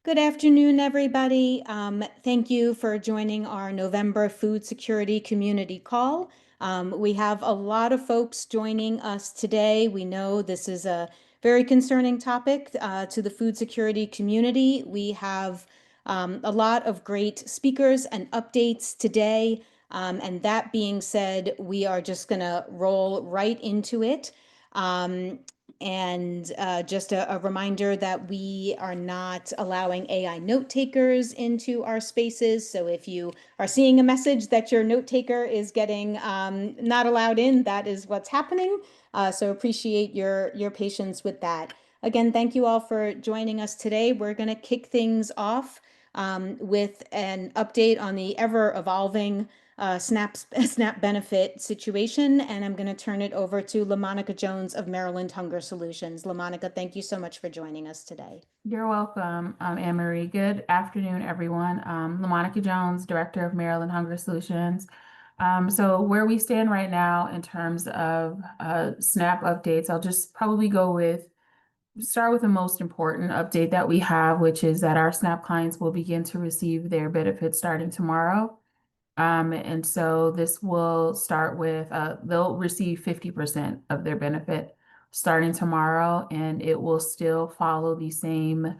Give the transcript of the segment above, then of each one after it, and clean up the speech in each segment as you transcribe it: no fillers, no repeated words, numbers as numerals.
Good afternoon, everybody. Thank you for joining our November Food Security Community Call. We have a lot of folks joining us today. We know this is a very concerning topic to the food security community. We have a lot of great speakers and updates today. And that being said, we are just going to roll right into it. And just a reminder that we are not allowing AI note takers into our spaces. So if you are seeing a message that your note taker is getting not allowed in, that is what's happening. So appreciate your patience with that. Again, thank you all for joining us today. We're going to kick things off with an update on the ever evolving SNAP benefit situation, and I'm going to turn it over to LaMonika Jones of Maryland Hunger Solutions. LaMonika, thank you so much for joining us today. You're welcome, Anne-Marie. Good afternoon, everyone. LaMonika Jones, Director of Maryland Hunger Solutions. So where we stand right now in terms of SNAP updates, I'll just probably start with the most important update that we have, which is that our SNAP clients will begin to receive their benefits starting tomorrow. And so this will start with, they'll receive 50% of their benefit starting tomorrow, and it will still follow the same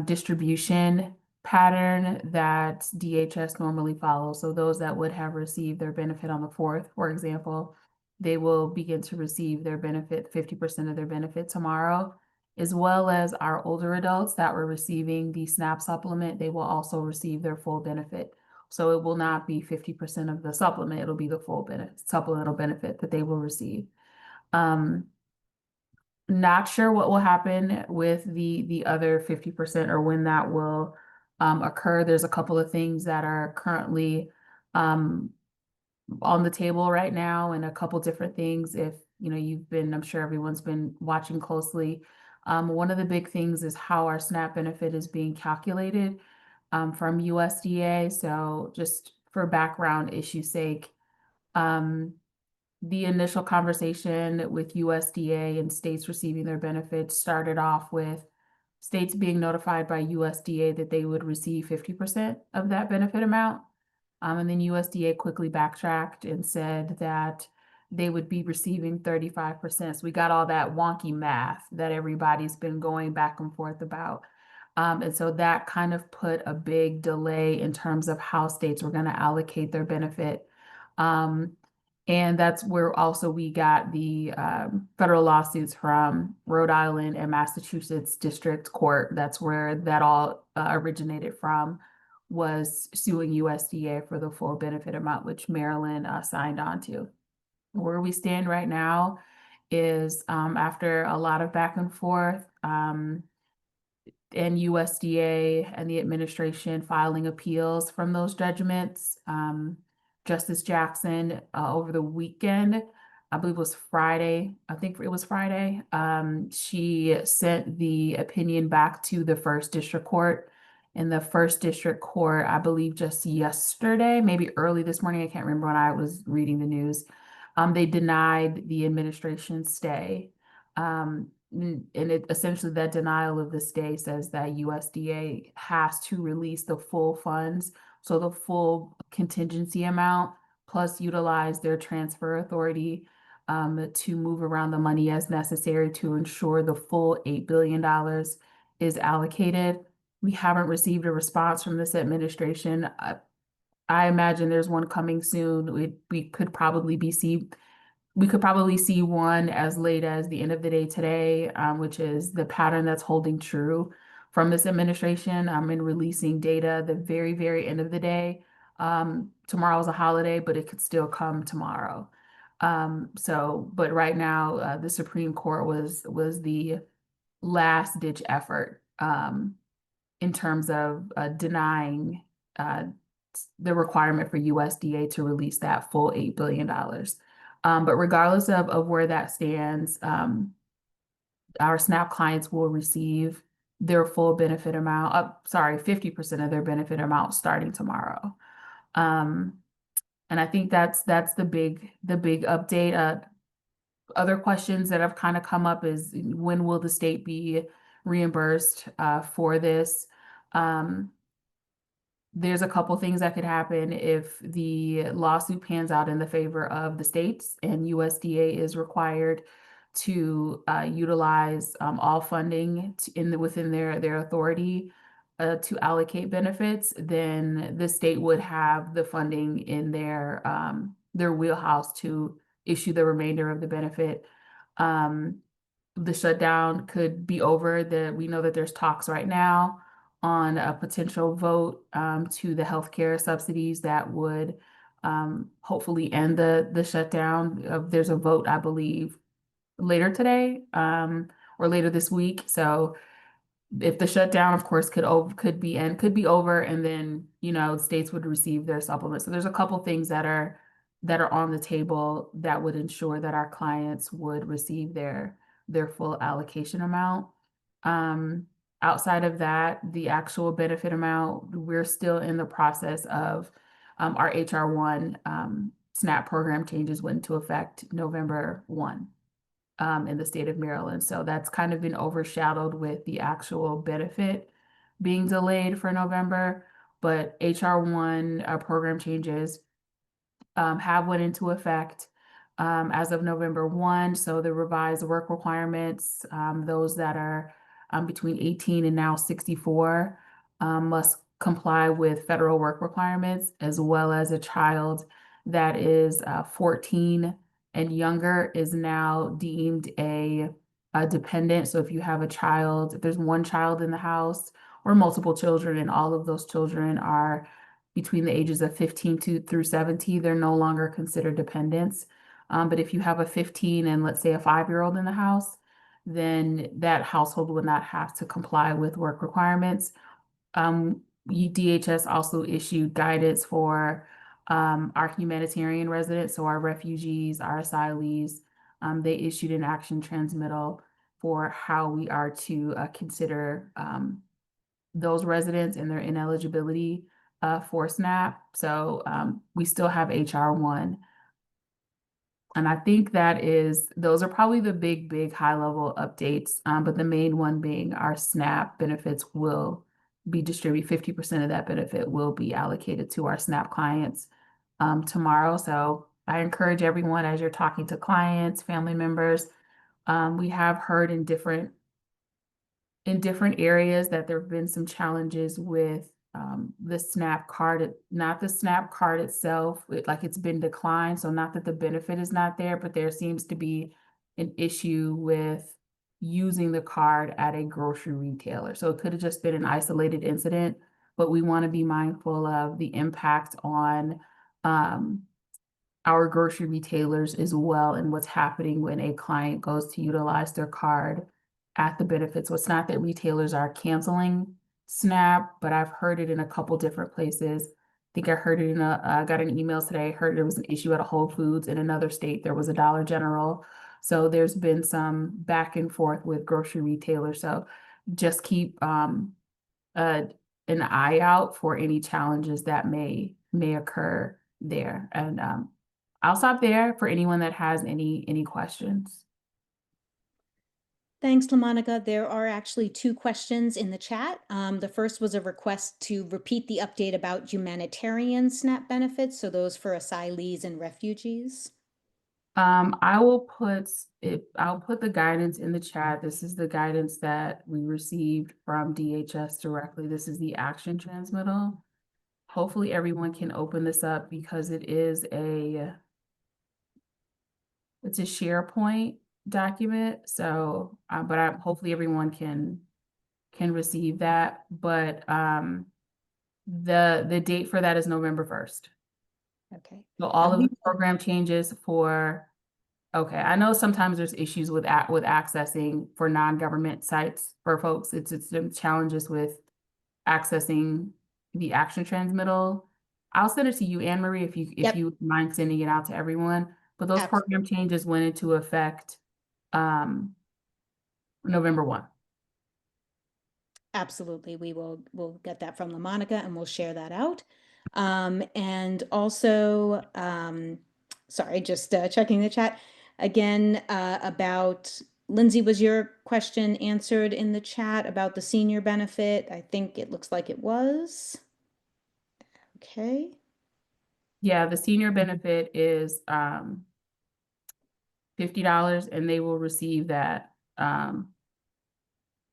distribution pattern that DHS normally follows. So those that would have received their benefit on the 4th, for example, they will begin to receive their benefit, 50% of their benefit tomorrow, as well as our older adults that were receiving the SNAP supplement, they will also receive their full benefit. So it will not be 50% of the supplement, it'll be the full supplemental benefit that they will receive. Not sure what will happen with the other 50% or when that will occur. There's a couple of things that are currently on the table right now, and a couple different things. If I'm sure everyone's been watching closely. One of the big things is how our SNAP benefit is being calculated from USDA. So just for background issue sake, the initial conversation with USDA and states receiving their benefits started off with states being notified by USDA that they would receive 50% of that benefit amount. And then USDA quickly backtracked and said that they would be receiving 35%. So we got all that wonky math that everybody's been going back and forth about. And so that kind of put a big delay in terms of how states were going to allocate their benefit. And that's where also we got the federal lawsuits from Rhode Island and Massachusetts District Court. That's where that all originated from, was suing USDA for the full benefit amount, which Maryland signed on to. Where we stand right now is after a lot of back and forth, and USDA and the administration filing appeals from those judgments. Justice Jackson over the weekend, I believe it was Friday, she sent the opinion back to the first district court. In the first district court, I believe just yesterday, maybe early this morning, I can't remember when I was reading the news, they denied the administration's stay. And essentially that denial of the stay says that USDA has to release the full funds, so the full contingency amount, plus utilize their transfer authority to move around the money as necessary to ensure the full $8 billion is allocated. We haven't received a response from this administration. I imagine there's one coming soon. We could probably see one as late as the end of the day today, which is the pattern that's holding true from this administration in releasing data the very, very end of the day. Tomorrow's a holiday, but it could still come tomorrow. But right now, the Supreme Court was the last ditch effort in terms of denying the requirement for USDA to release that full $8 billion. But regardless of where that stands, our SNAP clients will receive their full benefit amount, 50% of their benefit amount starting tomorrow. And I think that's the big update. Other questions that have kind of come up is, when will the state be reimbursed for this? Um, there's a couple things that could happen if the lawsuit pans out in the favor of the states and USDA is required to utilize all funding within their authority to allocate benefits. Then the state would have the funding in their wheelhouse to issue the remainder of the benefit. Um, the shutdown could be over. We know that there's talks right now on a potential vote to the healthcare subsidies that would hopefully end the shutdown. There's a vote, I believe, later today or later this week. So if the shutdown, of course, could be over, and then states would receive their supplement. So there's a couple things that are on the table that would ensure that our clients would receive their full allocation amount. Um, Outside of that, the actual benefit amount, we're still in the process of our HR1 SNAP program changes went into effect November 1 in the state of Maryland. So that's kind of been overshadowed with the actual benefit being delayed for November. But HR1 program changes have went into effect as of November 1. So the revised work requirements, those that are between 18 and now 64, must comply with federal work requirements, as well as a child that is 14 and younger is now deemed a dependent. So if you have a child, if there's one child in the house or multiple children, and all of those children are between the ages of 15 through 70, they're no longer considered dependents. But if you have a 15 and let's say a 5-year-old in the house, then that household would not have to comply with work requirements. DHS also issued guidance for our humanitarian residents, so our refugees, our asylees. They issued an action transmittal for how we are to consider those residents and their ineligibility for SNAP. So we still have HR1. And I think those are probably the big high level updates. But the main one being our SNAP benefits will be distributed. 50% of that benefit will be allocated to our SNAP clients tomorrow. So I encourage everyone, as you're talking to clients, family members, we have heard in different areas that there have been some challenges with the SNAP card, not the SNAP card itself, like it's been declined. So not that the benefit is not there, but there seems to be an issue with using the card at a grocery retailer. So it could have just been an isolated incident, but we want to be mindful of the impact on our grocery retailers as well, and what's happening when a client goes to utilize their card at the benefits. So it's not that retailers are canceling SNAP, but I've heard it in a couple different places. I think I heard it I got an email today. I heard there was an issue at a Whole Foods. In another state, there was a Dollar General. So there's been some back and forth with grocery retailers. So just keep uh, an eye out for any challenges that may occur there. And I'll stop there for anyone that has any questions. Thanks, LaMonika. There are actually two questions in the chat. The first was a request to repeat the update about humanitarian SNAP benefits, so those for asylees and refugees. I'll put the guidance in the chat. This is the guidance that we received from DHS directly. This is the action transmittal. Hopefully everyone can open this up because it's a SharePoint document. So, hopefully everyone can receive that. But the date for that is November 1st. Okay. So all of the program changes okay, I know sometimes there's issues with accessing for non-government sites for folks. It's some challenges with accessing the action transmittal. I'll send it to you, Anne Marie, if you mind sending it out to everyone. But those program changes went into effect November 1. Absolutely. We'll get that from LaMonika and we'll share that out. And also, sorry, just checking the chat again about Lindsay, was your question answered in the chat about the senior benefit? I think it looks like it was. Okay. Yeah, the senior benefit is $50, and they will receive that.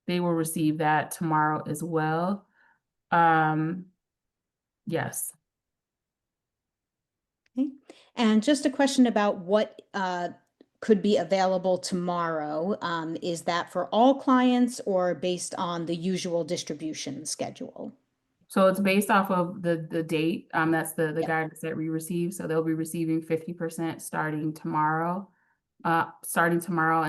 They will receive that tomorrow as well. Yes. Okay. And just a question about what could be available tomorrow. Is that for all clients or based on the usual distribution schedule? So it's based off of the date. That's the Yep. guidance that we receive. So they'll be receiving 50% starting tomorrow. And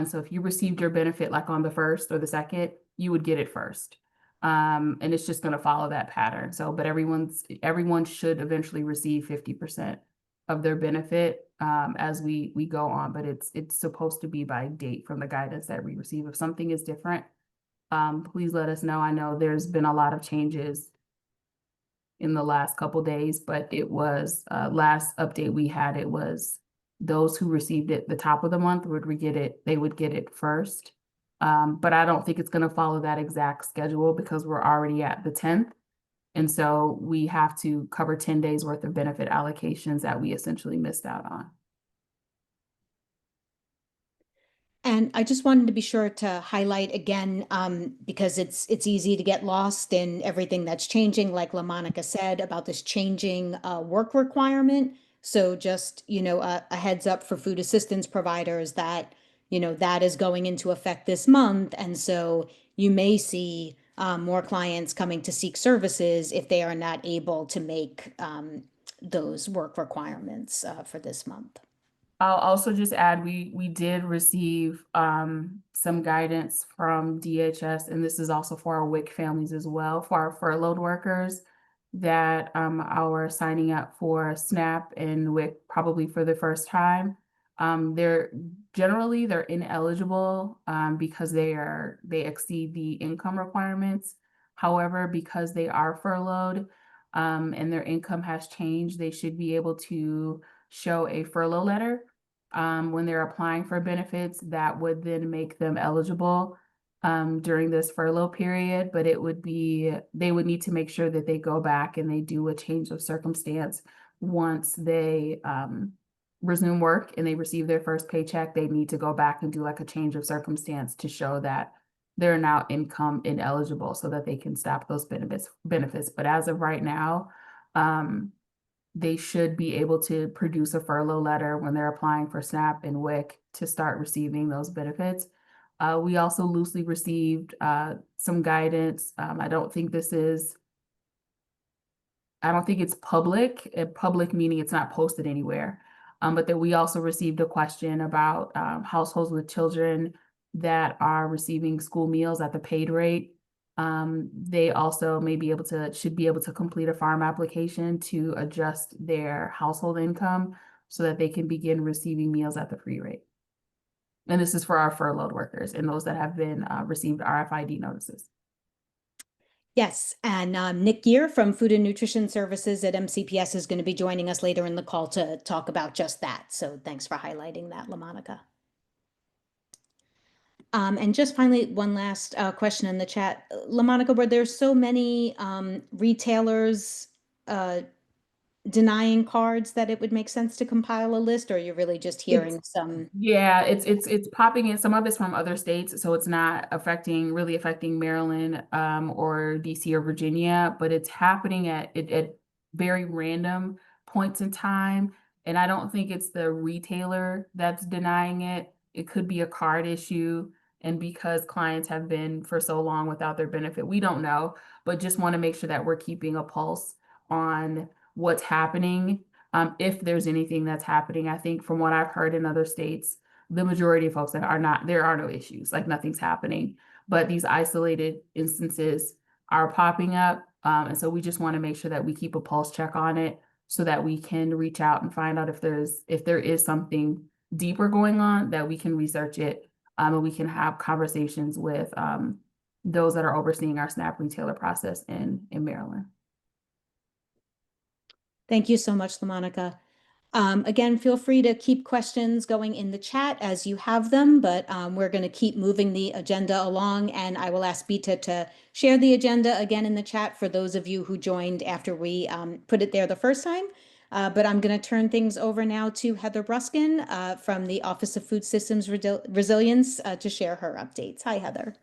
so if you received your benefit like on the 1st or the 2nd, you would get it first. And it's just going to follow that pattern. So, but everyone should eventually receive 50% of their benefit as we go on. But it's supposed to be by date from the guidance that we receive. If something is different, please let us know. I know there's been a lot of changes in the last couple days, but it was last update we had, it was those who received it the top of the month they would get it first. But I don't think it's going to follow that exact schedule because we're already at the 10th. And so we have to cover 10 days worth of benefit allocations that we essentially missed out on. And I just wanted to be sure to highlight again, because it's easy to get lost in everything that's changing, like LaMonika said about this changing work requirement. So just, a heads up for food assistance providers that, that is going into effect this month. And so you may see more clients coming to seek services if they are not able to make those work requirements for this month. I'll also just add, we did receive some guidance from DHS, and this is also for our WIC families as well, for our furloughed workers that are signing up for SNAP and WIC probably for the first time. They're ineligible because they exceed the income requirements. However, because they are furloughed and their income has changed, they should be able to show a furlough letter when they're applying for benefits that would then make them eligible during this furlough period. But they would need to make sure that they go back and they do a change of circumstance once they resume work and they receive their first paycheck. They need to go back and do like a change of circumstance to show that they're now income ineligible so that they can stop those benefits. But as of right now, they should be able to produce a furlough letter when they're applying for SNAP and WIC to start receiving those benefits. We also loosely received some guidance. I don't think it's public meaning it's not posted anywhere. But that we also received a question about households with children that are receiving school meals at the paid rate. They also should be able to complete a farm application to adjust their household income so that they can begin receiving meals at the free rate. And this is for our furloughed workers and those that have been received RFID notices. Yes, and Nick Geer from Food and Nutrition Services at MCPS is going to be joining us later in the call to talk about just that. So thanks for highlighting that, LaMonika. And just finally, one last question in the chat. LaMonika, were there so many retailers denying cards that it would make sense to compile a list, or you're really just hearing some? Yeah, it's popping in. Some of it's from other states, so it's not really affecting Maryland or DC or Virginia, but it's happening at very random points in time. And I don't think it's the retailer that's denying it. It could be a card issue. And because clients have been for so long without their benefit, we don't know, but just want to make sure that we're keeping a pulse on what's happening. If there's anything that's happening, I think from what I've heard in other states, the majority of folks there are no issues, like nothing's happening. But these isolated instances are popping up. And so we just want to make sure that we keep a pulse check on it so that we can reach out and find out if there is something deeper going on, that we can research it and we can have conversations with those that are overseeing our SNAP retailer process in Maryland. Thank you so much, LaMonika. Again, feel free to keep questions going in the chat as you have them, but we're going to keep moving the agenda along, and I will ask Bita to share the agenda again in the chat for those of you who joined after we put it there the first time. But I'm going to turn things over now to Heather Bruskin from the Office of Food Systems Resilience to share her updates. Hi, Heather.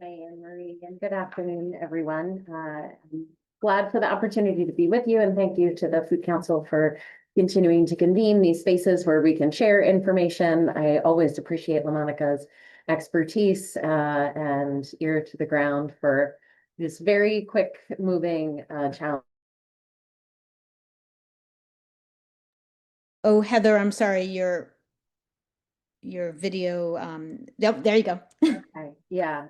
Hi, Anne-Marie, and good afternoon, everyone. I'm glad for the opportunity to be with you, and thank you to the Food Council for continuing to convene these spaces where we can share information. I always appreciate LaMonika's expertise and ear to the ground for this very quick moving challenge. Oh, Heather, I'm sorry, your video, yep, there you go. Okay, yeah.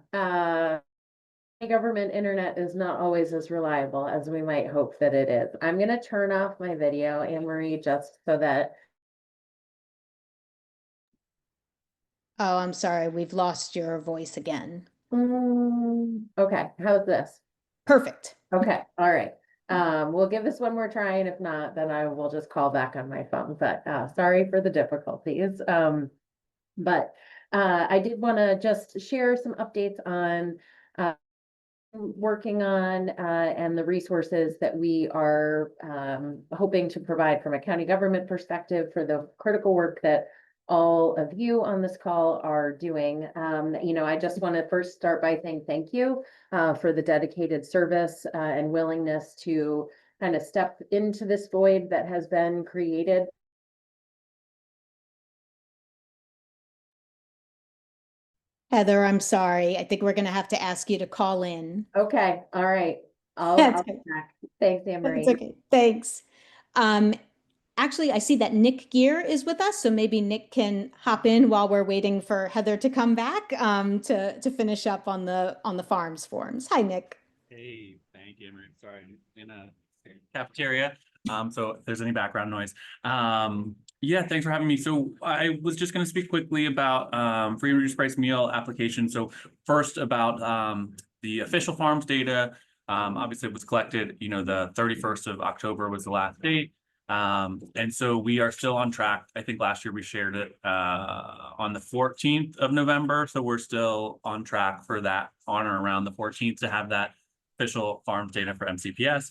Government internet is not always as reliable as we might hope that it is. I'm going to turn off my video, Anne-Marie, just so that. Oh, I'm sorry, we've lost your voice again. Okay, how's this? Perfect. Okay, all right. We'll give this one more try, and if not, then I will just call back on my phone. But sorry for the difficulties. But I did want to just share some updates on working on and the resources that we are hoping to provide from a county government perspective for the critical work that all of you on this call are doing. I just want to first start by saying thank you for the dedicated service and willingness to kind of step into this void that has been created. Heather, I'm sorry. I think we're going to have to ask you to call in. Okay, all right. I'll That's be back. Thanks, Anne-Marie. That's okay. Thanks. Actually, I see that Nick Geer is with us, so maybe Nick can hop in while we're waiting for Heather to come back to finish up on the farms forms. Hi, Nick. Hey, thank you, Emery. Sorry, I'm in a cafeteria. So if there's any background noise. Yeah, thanks for having me. So I was just going to speak quickly about free and reduced price meal application. So first about the official farms data. Obviously it was collected, the 31st of October was the last date. And so we are still on track. I think last year we shared it on the 14th of November. So we're still on track for that on or around the 14th to have that official farms data for MCPS.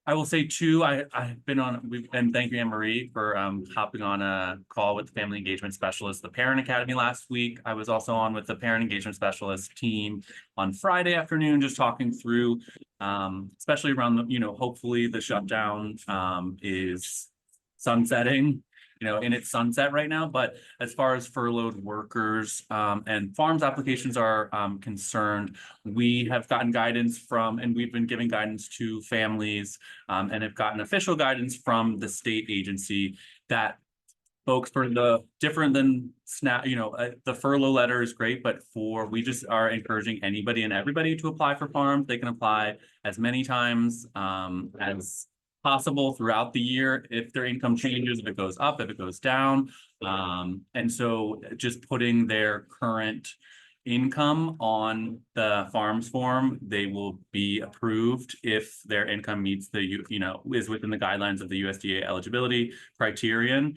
I will say too, I've been on, and thank you, Anne-Marie, for hopping on a call with the family engagement specialist, the Parent Academy last week. I was also on with the parent engagement specialist team on Friday afternoon, just talking through, especially around the, hopefully the shutdown is sunsetting, in its sunset right now. But as far as furloughed workers and farms applications are concerned, we have gotten guidance from, and we've been giving guidance to families and have gotten official guidance from the state agency that folks, for the different than SNAP, the furlough letter is great, but we just are encouraging anybody and everybody to apply for farms. They can apply as many times as possible throughout the year if their income changes, if it goes up, if it goes down. And so just putting their current income on the farms form, they will be approved if their income meets the, is within the guidelines of the USDA eligibility criterion.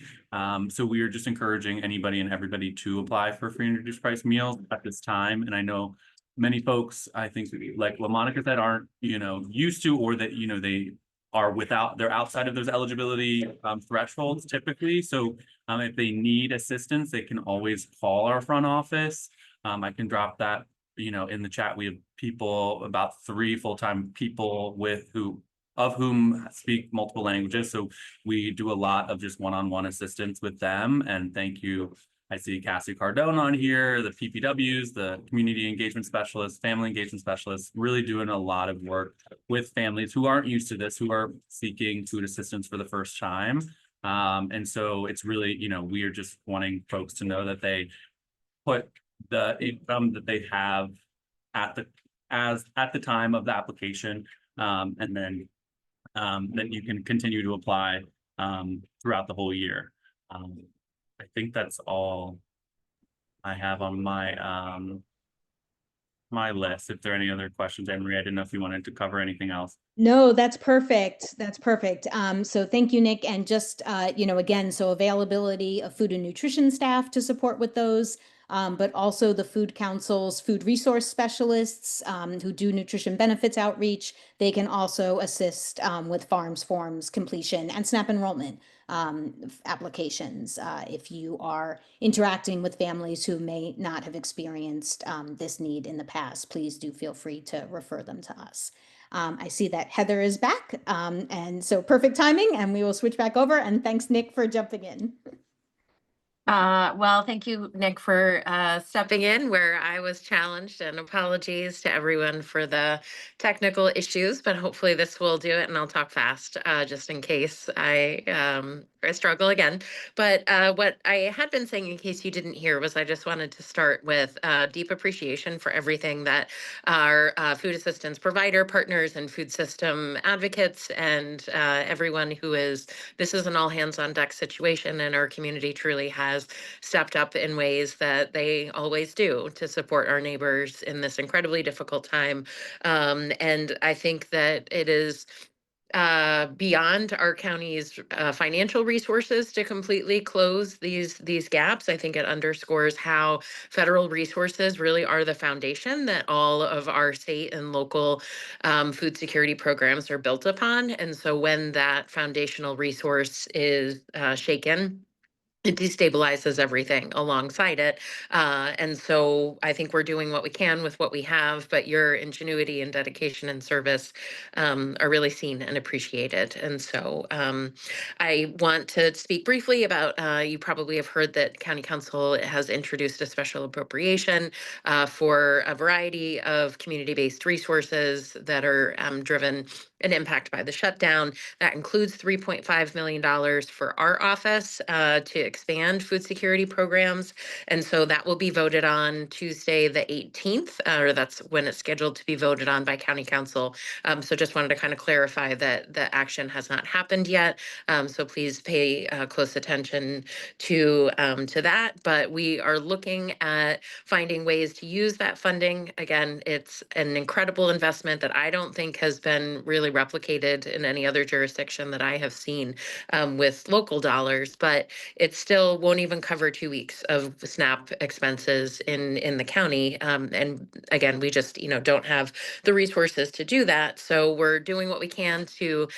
So we are just encouraging anybody and everybody to apply for free and reduced price meals at this time. And I know many folks, I think like LaMonika said, aren't, used to, or that, they are they're outside of those eligibility thresholds typically. So if they need assistance, they can always call our front office. I can drop that, in the chat. We have people, about 3 full-time people of whom speak multiple languages. So we do a lot of just one-on-one assistance with them. And thank you. I see Cassie Cardone on here, the PPWs, the community engagement specialists, family engagement specialists, really doing a lot of work with families who aren't used to this, who are seeking food assistance for the first time. And so it's really, we are just wanting folks to know that they put the income that they have at the time of the application, and then that you can continue to apply throughout the whole year. I think that's all I have on my my list. If there are any other questions, Anne Marie, I didn't know if you wanted to cover anything else. No, that's perfect. That's perfect. So thank you, Nick. And just, again, so availability of food and nutrition staff to support with those, but also the Food Council's food resource specialists who do nutrition benefits outreach. They can also assist with farms forms completion and SNAP enrollment applications if you are interacting with families who may not have experienced this need in the past. Please do feel free to refer them to us. I see that Heather is back, and so perfect timing, and we will switch back over. And thanks, Nick, for jumping in. Well, thank you, Nick, for stepping in where I was challenged, and apologies to everyone for the technical issues, but hopefully this will do it, and I'll talk fast just in case I struggle again. But what I had been saying, in case you didn't hear, was I just wanted to start with deep appreciation for everything that our food assistance provider partners and food system advocates and everyone who this is an all hands on deck situation, and our community truly has stepped up in ways that they always do to support our neighbors in this incredibly difficult time. And I think that it is beyond our county's financial resources to completely close these gaps. I think it underscores how federal resources really are the foundation that all of our state and local food security programs are built upon. And so when that foundational resource is shaken, it destabilizes everything alongside it. And so I think we're doing what we can with what we have, but your ingenuity and dedication and service are really seen and appreciated. And so I want to speak briefly about, you probably have heard that County Council has introduced a special appropriation for a variety of community-based resources that are driven and impacted by the shutdown. That includes $3.5 million for our office to expand food security programs. And so that will be voted on Tuesday, the 18th, or that's when it's scheduled to be voted on by County Council. So just wanted to kind of clarify that the action has not happened yet. So please pay close attention to that. But we are looking at finding ways to use that funding. Again, it's an incredible investment that I don't think has been really replicated in any other jurisdiction that I have seen with local dollars, but it still won't even cover 2 weeks of SNAP expenses in the county. And again, we just don't have the resources to do that. So we're doing what we can to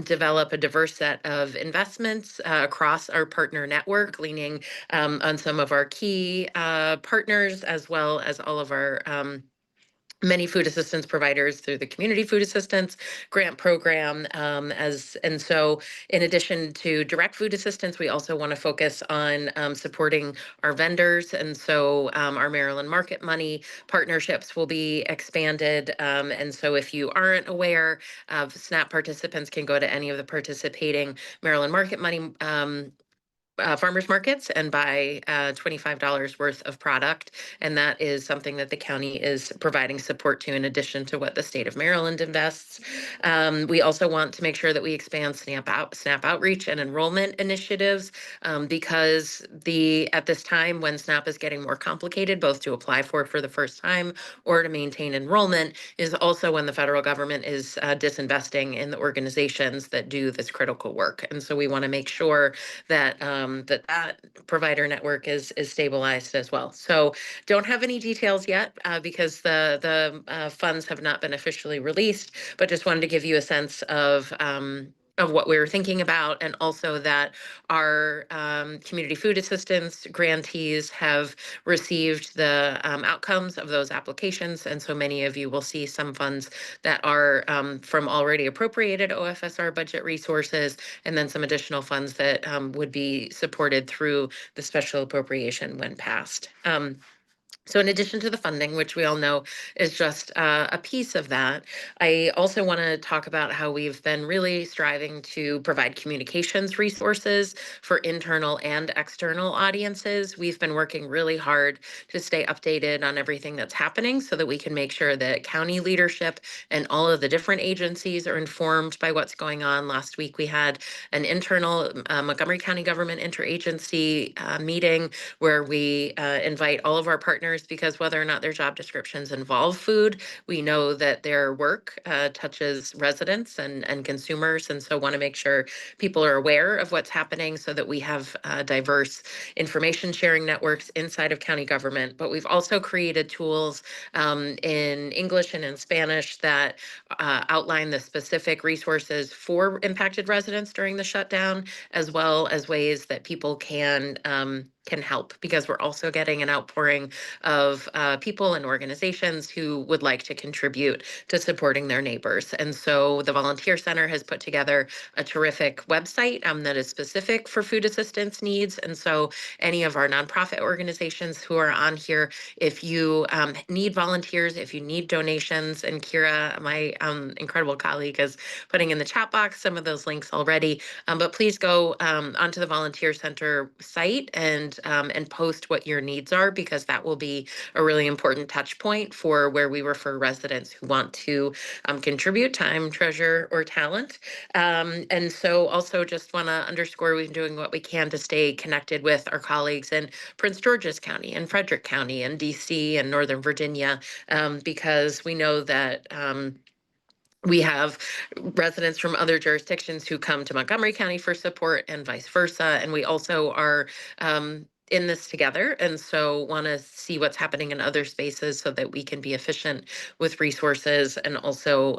develop a diverse set of investments across our partner network, leaning on some of our key partners, as well as all of our many food assistance providers through the community food assistance grant program. And so in addition to direct food assistance, we also want to focus on supporting our vendors. And so our Maryland Market Money partnerships will be expanded. And so if you aren't aware of, SNAP participants can go to any of the participating Maryland Market Money farmers markets and buy $25 worth of product. And that is something that the county is providing support to, in addition to what the state of Maryland invests. We also want to make sure that we expand SNAP outreach and enrollment initiatives because at this time when SNAP is getting more complicated, both to apply for the first time or to maintain enrollment, is also when the federal government is disinvesting in the organizations that do this critical work. And so we want to make sure that that provider network is stabilized as well. So don't have any details yet because the funds have not been officially released, but just wanted to give you a sense of what we were thinking about, and also that our community food assistance grantees have received the outcomes of those applications. And so many of you will see some funds that are from already appropriated OFSR budget resources, and then some additional funds that would be supported through the special appropriation when passed. So in addition to the funding, which we all know is just a piece of that, I also want to talk about how we've been really striving to provide communications resources for internal and external audiences. We've been working really hard to stay updated on everything that's happening so that we can make sure that county leadership and all of the different agencies are informed by what's going on. Last week, we had an internal Montgomery County government interagency meeting where we invite all of our partners centers because whether or not their job descriptions involve food, we know that their work touches residents and consumers. And so want to make sure people are aware of what's happening so that we have diverse information sharing networks inside of county government. But we've also created tools in English and in Spanish that outline the specific resources for impacted residents during the shutdown, as well as ways that people can help, because we're also getting an outpouring of people and organizations who would like to contribute to supporting their neighbors. And so the Volunteer Center has put together a terrific website that is specific for food assistance needs. And so any of our nonprofit organizations who are on here, if you need volunteers, if you need donations, and Kira, my incredible colleague, is putting in the chat box some of those links already, but please go onto the Volunteer Center site and post what your needs are, because that will be a really important touch point for where we refer residents who want to contribute time, treasure, or talent. And so also just want to underscore we've been doing what we can to stay connected with our colleagues in Prince George's County and Frederick County and DC and Northern Virginia, because we know that we have residents from other jurisdictions who come to Montgomery County for support and vice versa. And we also are in this together. And so want to see what's happening in other spaces so that we can be efficient with resources and also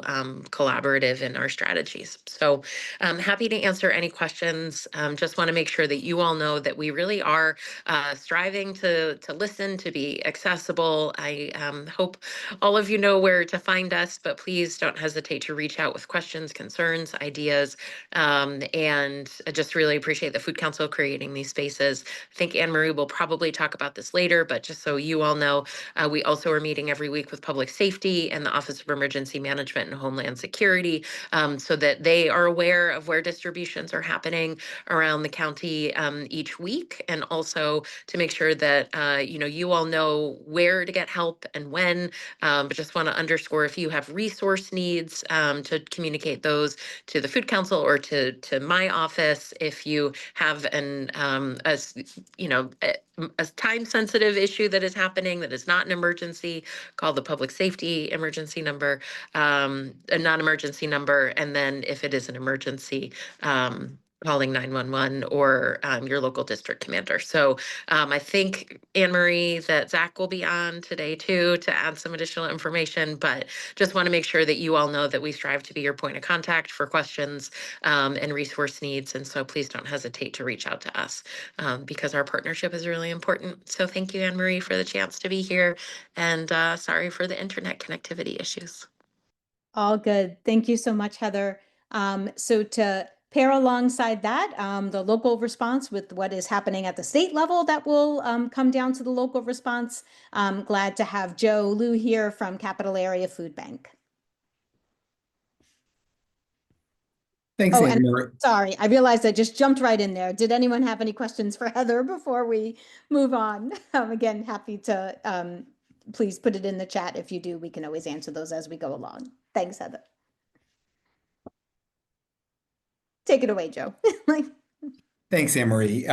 collaborative in our strategies. So I'm happy to answer any questions. Just want to make sure that you all know that we really are striving to listen, to be accessible. I hope all of you know where to find us, but please don't hesitate to reach out with questions, concerns, ideas, and I just really appreciate the Food Council creating these spaces. I think Anne Marie will probably talk about this later, but just so you all know, we also are meeting every week with Public Safety and the Office of Emergency Management and Homeland Security, so that they are aware of where distributions are happening around the county each week, and also to make sure that you all know where to get help and when. But just want to underscore, if you have resource needs, to communicate those to the Food Council or to my office. If you have a time-sensitive issue that is happening that is not an emergency, call the public safety emergency number, a non-emergency number, and then if it is an emergency, calling 911 or your local district commander. So I think, Anne Marie, that Zach will be on today too to add some additional information, but just want to make sure that you all know that we strive to be your point of contact for questions and resource needs. And so please don't hesitate to reach out to us because our partnership is really important. So thank you, Anne Marie, for the chance to be here, and sorry for the internet connectivity issues. All good. Thank you so much, Heather. So to pair alongside that, the local response with what is happening at the state level that will come down to the local response. I'm glad to have Joe Liu here from Capital Area Food Bank. Thanks, Oh, Anne and Marie. sorry, I realized I just jumped right in there. Did anyone have any questions for Heather before we move on? Again, happy to please put it in the chat. If you do, we can always answer those as we go along. Thanks, Heather. Take it away, Joe. Thanks, Anne Marie.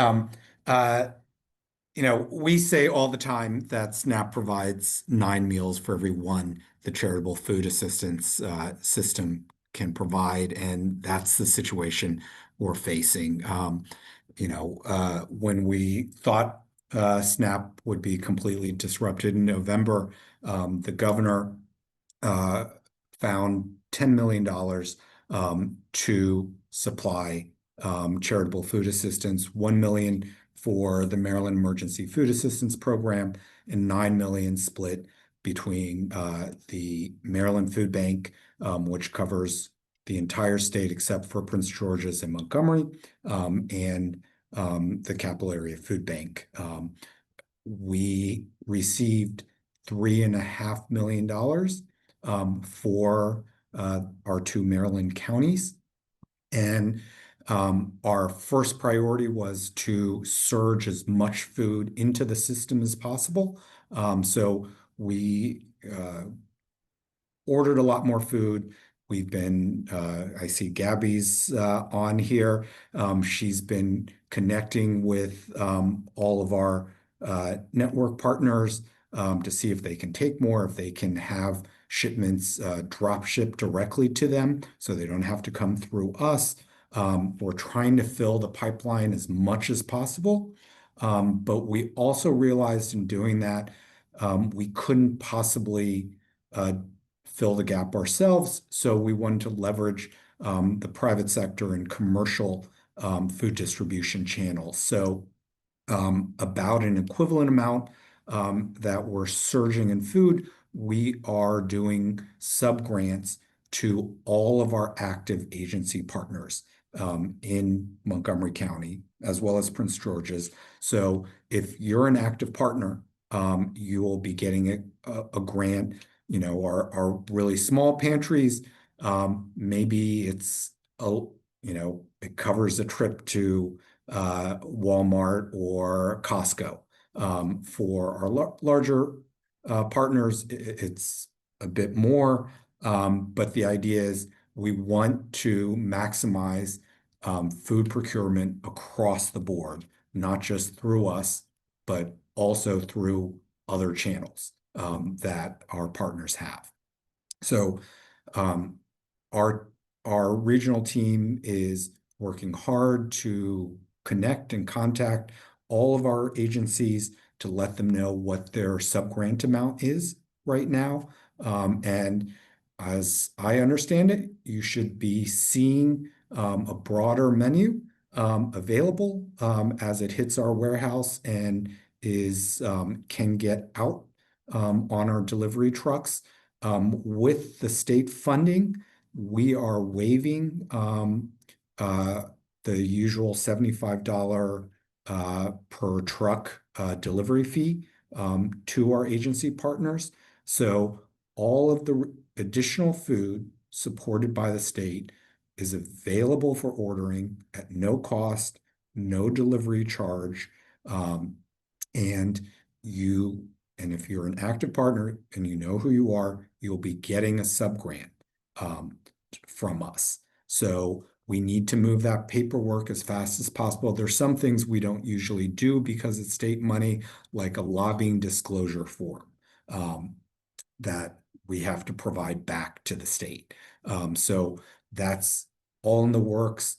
We say all the time that SNAP provides 9 meals for every one the charitable food assistance system can provide, and that's the situation we're facing. When we thought SNAP would be completely disrupted in November, the governor found $10 million to supply charitable food assistance, $1 million for the Maryland Emergency Food Assistance Program, and $9 million split between the Maryland Food Bank, which covers the entire state except for Prince George's and Montgomery, and the Capital Area Food Bank. We received $3.5 million for our 2 Maryland counties. And our first priority was to surge as much food into the system as possible. So we ordered a lot more food. We've been, I see Gabby's on here. She's been connecting with all of our network partners. to see if they can take more, if they can have shipments drop ship directly to them so they don't have to come through us. We're trying to fill the pipeline as much as possible. But we also realized in doing that, we couldn't possibly fill the gap ourselves. So we wanted to leverage the private sector and commercial food distribution channels. So about an equivalent amount that we're surging in food, we are doing sub-grants to all of our active agency partners in Montgomery County, as well as Prince George's. So if you're an active partner, you will be getting a grant. You know, our really small pantries, maybe it's it covers a trip to Walmart or Costco. For our larger partners, it's a bit more, but the idea is we want to maximize food procurement across the board, not just through us, but also through other channels that our partners have. So our regional team is working hard to connect and contact all of our agencies to let them know what their sub-grant amount is right now. And as I understand it, you should be seeing a broader menu available as it hits our warehouse and can get out on our delivery trucks. With the state funding, we are waiving the usual $75 per truck delivery fee to our agency partners. So all of the additional food supported by the state is available for ordering at no cost, no delivery charge. And if you're an active partner and you know who you are, you'll be getting a sub-grant from us. So we need to move that paperwork as fast as possible. There's some things we don't usually do because it's state money, like a lobbying disclosure form that we have to provide back to the state. So that's all in the works.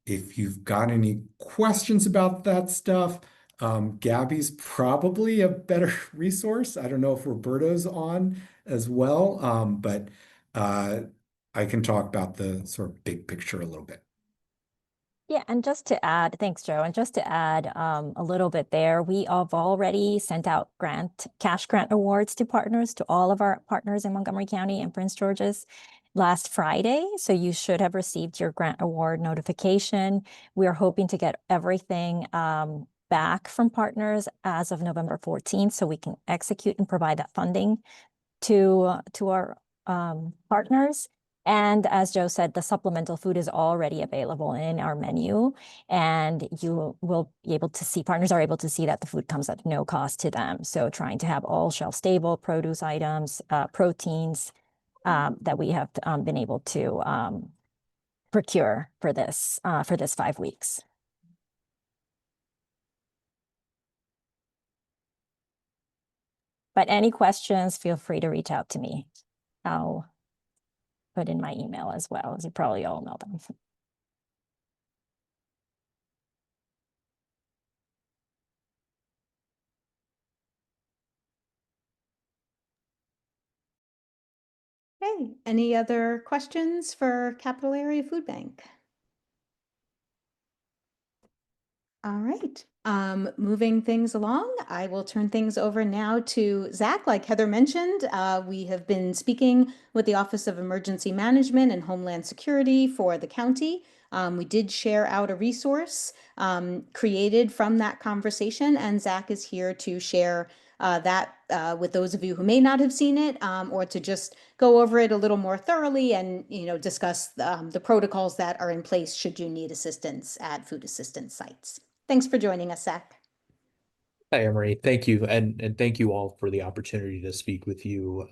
If you've got any questions about that stuff, Gabby's probably a better resource. I don't know if Roberto's on as well, but I can talk about the sort of big picture a little bit. Yeah, and just to add, thanks, Joe. And just to add a little bit there, we have already sent out cash grant awards to partners, to all of our partners in Montgomery County and Prince George's last Friday. So you should have received your grant award notification. We are hoping to get everything back from partners as of November 14th, so we can execute and provide that funding to our partners. And as Joe said, the supplemental food is already available in our menu, and you will be able to see, partners are able to see that the food comes at no cost to them. So trying to have all shelf-stable produce items, proteins that we have been able to procure for this 5 weeks. But any questions, feel free to reach out to me. I'll put in my email as well, as you probably all know them. Okay, any other questions for Capital Area Food Bank? All right, moving things along, I will turn things over now to Zach. Like Heather mentioned, we have been speaking with the Office of Emergency Management and Homeland Security for the county. We did share out a resource created from that conversation, and Zach is here to share that with those of you who may not have seen it, or to just go over it a little more thoroughly and discuss the protocols that are in place should you need assistance at food assistance sites. Thanks for joining us, Zach. Hi, Emery. Thank you. And thank you all for the opportunity to speak with you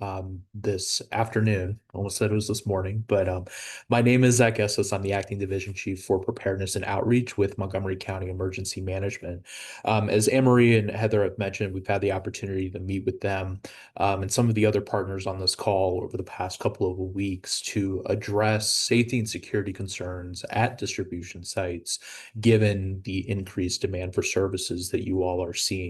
this afternoon. Almost said it was this morning, but my name is Zach Estess. I'm the Acting Division Chief for Preparedness and Outreach with Montgomery County Emergency Management. As Anne-Marie and Heather have mentioned, we've had the opportunity to meet with them and some of the other partners on this call over the past couple of weeks to address safety and security concerns at distribution sites, given the increased demand for services that you all are seeing.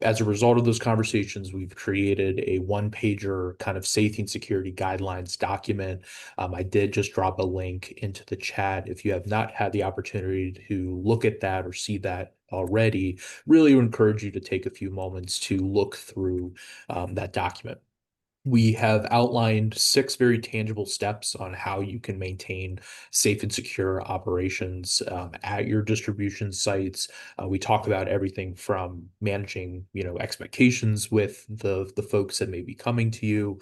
As a result of those conversations, we've created a one-pager kind of safety and security guidelines document. I did just drop a link into the chat. If you have not had the opportunity to look at that or see that already, really encourage you to take a few moments to look through that document. We have outlined 6 very tangible steps on how you can maintain safe and secure operations at your distribution sites. We talk about everything from managing, expectations with the folks that may be coming to you.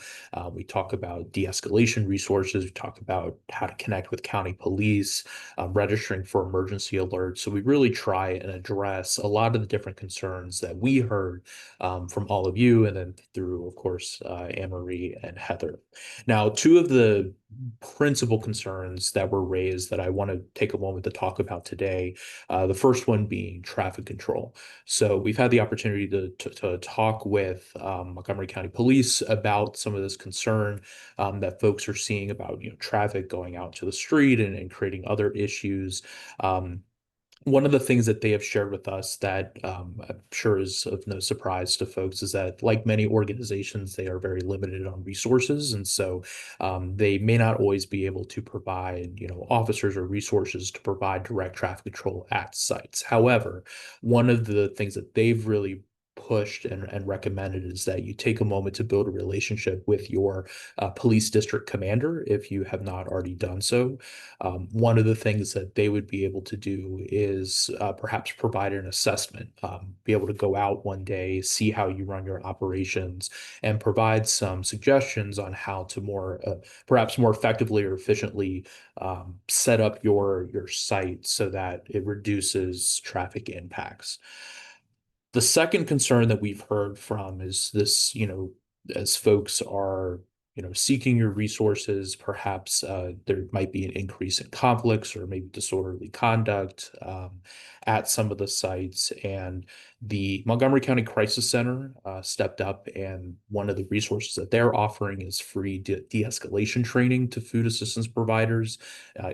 We talk about de-escalation resources. We talk about how to connect with county police, registering for emergency alerts. So we really try and address a lot of the different concerns that we heard from all of you, and then through, of course, Anne-Marie and Heather. Now, 2 of the principal concerns that were raised that I want to take a moment to talk about today, the first one being traffic control. So we've had the opportunity to talk with Montgomery County Police about some of this concern that folks are seeing about traffic going out to the street and creating other issues. One of the things that they have shared with us that I'm sure is of no surprise to folks is that, like many organizations, they are very limited on resources. And so they may not always be able to provide, officers or resources to provide direct traffic control at sites. However, one of the things that they've really pushed and recommended is that you take a moment to build a relationship with your police district commander if you have not already done so. One of the things that they would be able to do is perhaps provide an assessment, be able to go out one day, see how you run your operations, and provide some suggestions on how to perhaps more effectively or efficiently set up your site so that it reduces traffic impacts. The second concern that we've heard from is this, as folks are, seeking your resources, perhaps there might be an increase in conflicts or maybe disorderly conduct at some of the sites. And the Montgomery County Crisis Center stepped up, and one of the resources that they're offering is free de-escalation training to food assistance providers.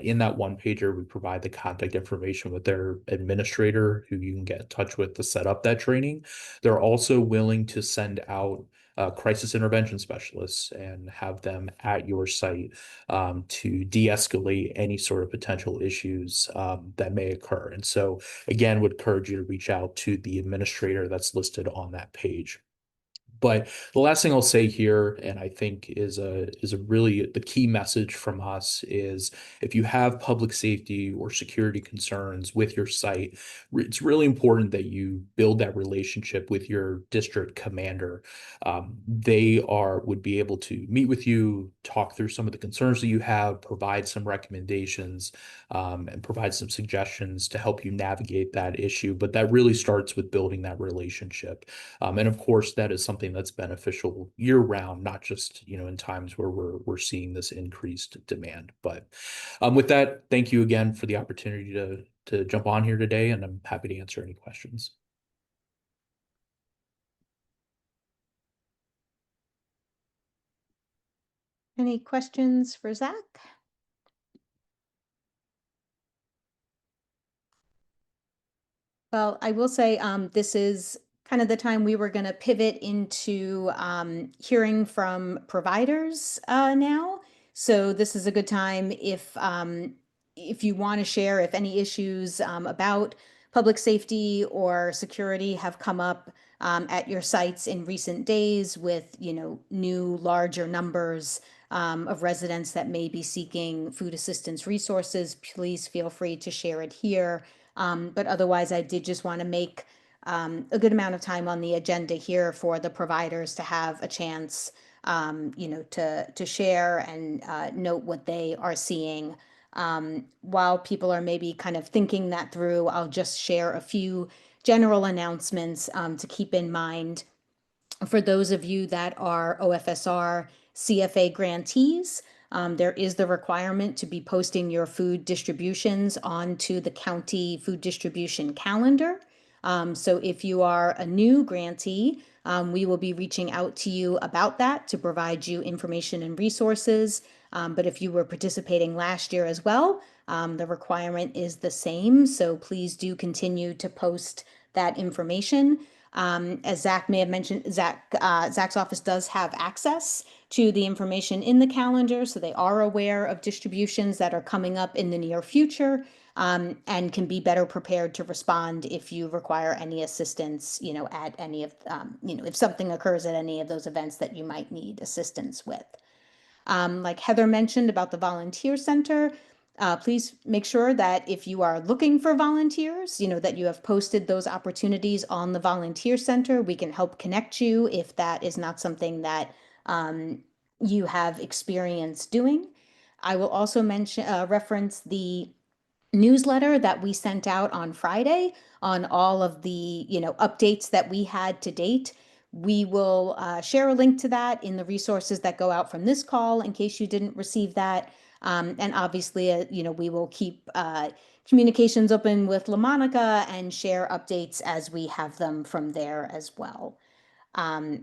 In that one pager, we provide the contact information with their administrator who you can get in touch with to set up that training. They're also willing to send out crisis intervention specialists and have them at your site to de-escalate any sort of potential issues that may occur. And so, again, would encourage you to reach out to the administrator that's listed on that page. But the last thing I'll say here, and I think is a really the key message from us, is if you have public safety or security concerns with your site, it's really important that you build that relationship with your district commander. They would be able to meet with you, talk through some of the concerns that you have, provide some recommendations, and provide some suggestions to help you navigate that issue. But that really starts with building that relationship. And of course, that is something that's beneficial year round, not just, in times where we're seeing this increased demand. But with that, thank you again for the opportunity to jump on here today, and I'm happy to answer any questions. Any questions for Zach? Well, I will say this is kind of the time we were going to pivot into hearing from providers now. So this is a good time if you want to share if any issues about public safety or security have come up at your sites in recent days with new larger numbers of residents that may be seeking food assistance resources. Please feel free to share it here. But otherwise, I did just want to make a good amount of time on the agenda here for the providers to have a chance, to share and note what they are seeing. While people are maybe kind of thinking that through, I'll just share a few general announcements to keep in mind for those of you that are OFSR CFA grantees. There is the requirement to be posting your food distributions onto the county food distribution calendar. So if you are a new grantee, we will be reaching out to you about that to provide you information and resources. But if you were participating last year as well, the requirement is the same. So please do continue to post that information. As Zach may have mentioned, Zach's office does have access to the information in the calendar, so they are aware of distributions that are coming up in the near future, and can be better prepared to respond if you require any assistance, at any of, if something occurs at any of those events that you might need assistance with. Like Heather mentioned about the volunteer center, please make sure that if you are looking for volunteers, that you have posted those opportunities on the volunteer center. We can help connect you if that is not something that you have experience doing. I will also reference the newsletter that we sent out on Friday on all of the updates that we had to date. We will share a link to that in the resources that go out from this call in case you didn't receive that. And obviously, we will keep communications open with LaMonika and share updates as we have them from there as well.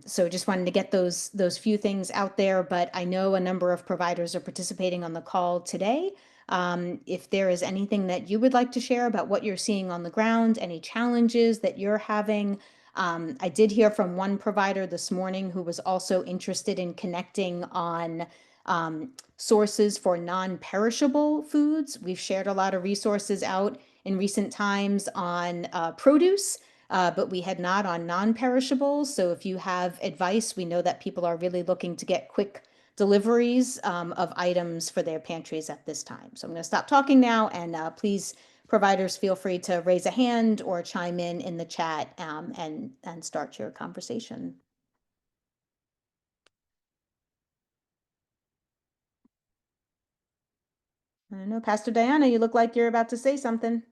So just wanted to get those few things out there, but I know a number of providers are participating on the call today. If there is anything that you would like to share about what you're seeing on the ground, any challenges that you're having. I did hear from one provider this morning who was also interested in connecting on sources for non-perishable foods. We've shared a lot of resources out in recent times on produce, but we had not on non-perishables. So if you have advice, we know that people are really looking to get quick deliveries of items for their pantries at this time. So I'm going to stop talking now, and please, providers, feel free to raise a hand or chime in the chat and start your conversation. I don't know, Pastor Diana, you look like you're about to say something.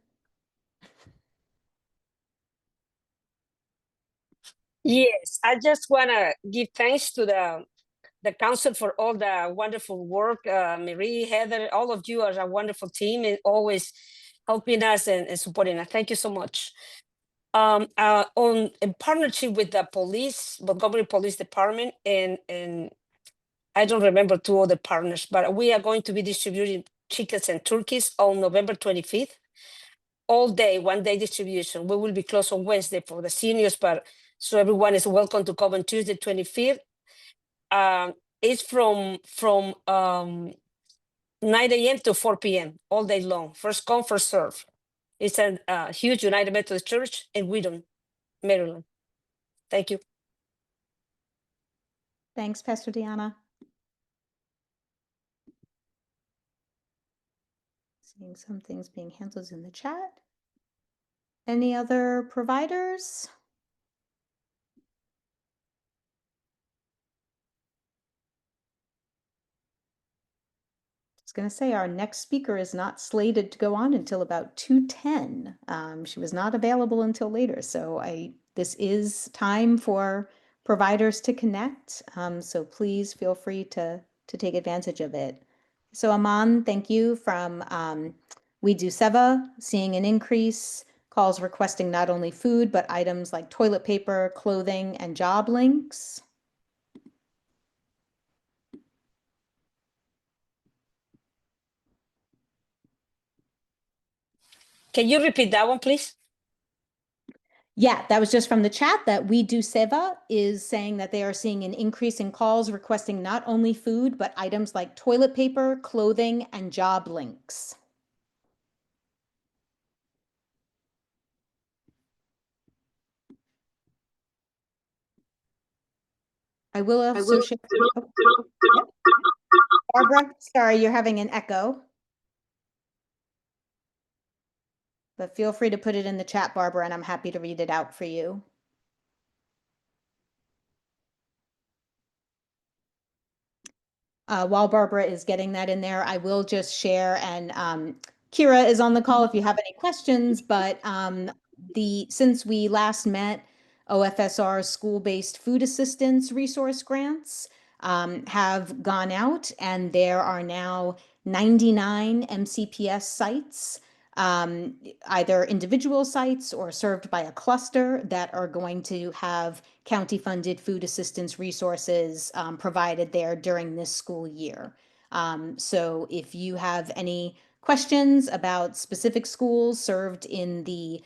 Yes, I just want to give thanks to the council for all the wonderful work. Marie, Heather, all of you are a wonderful team and always helping us and supporting us. Thank you so much. In partnership with the police, Montgomery Police Department, and I don't remember two other partners, but we are going to be distributing chickens and turkeys on November 25th. All day, one day distribution. We will be closed on Wednesday for the seniors, but so everyone is welcome to come on Tuesday, 25th. It's from 9 a.m. to 4 p.m. all day long. First come, first serve. It's a huge United Methodist Church in Wheaton, Maryland. Thank you. Thanks, Pastor Diana. Seeing some things being handled in the chat. Any other providers? I was going to say our next speaker is not slated to go on until about 2:10. She was not available until later, so this is time for providers to connect. So please feel free to take advantage of it. So Aman, thank you from We Do Seva, seeing an increase, calls requesting not only food, but items like toilet paper, clothing, and job links. Can you repeat that one, please? Yeah, that was just from the chat that We Do Seva is saying that they are seeing an increase in calls requesting not only food, but items like toilet paper, clothing, and job links. I will also share. Barbara, sorry, you're having an echo. But feel free to put it in the chat, Barbara, and I'm happy to read it out for you. While Barbara is getting that in there, I will just share, and Kira is on the call if you have any questions, but since we last met, OFSR school-based food assistance resource grants have gone out, and there are now 99 MCPS sites, either individual sites or served by a cluster, that are going to have county-funded food assistance resources provided there during this school year. So if you have any questions about specific schools served in the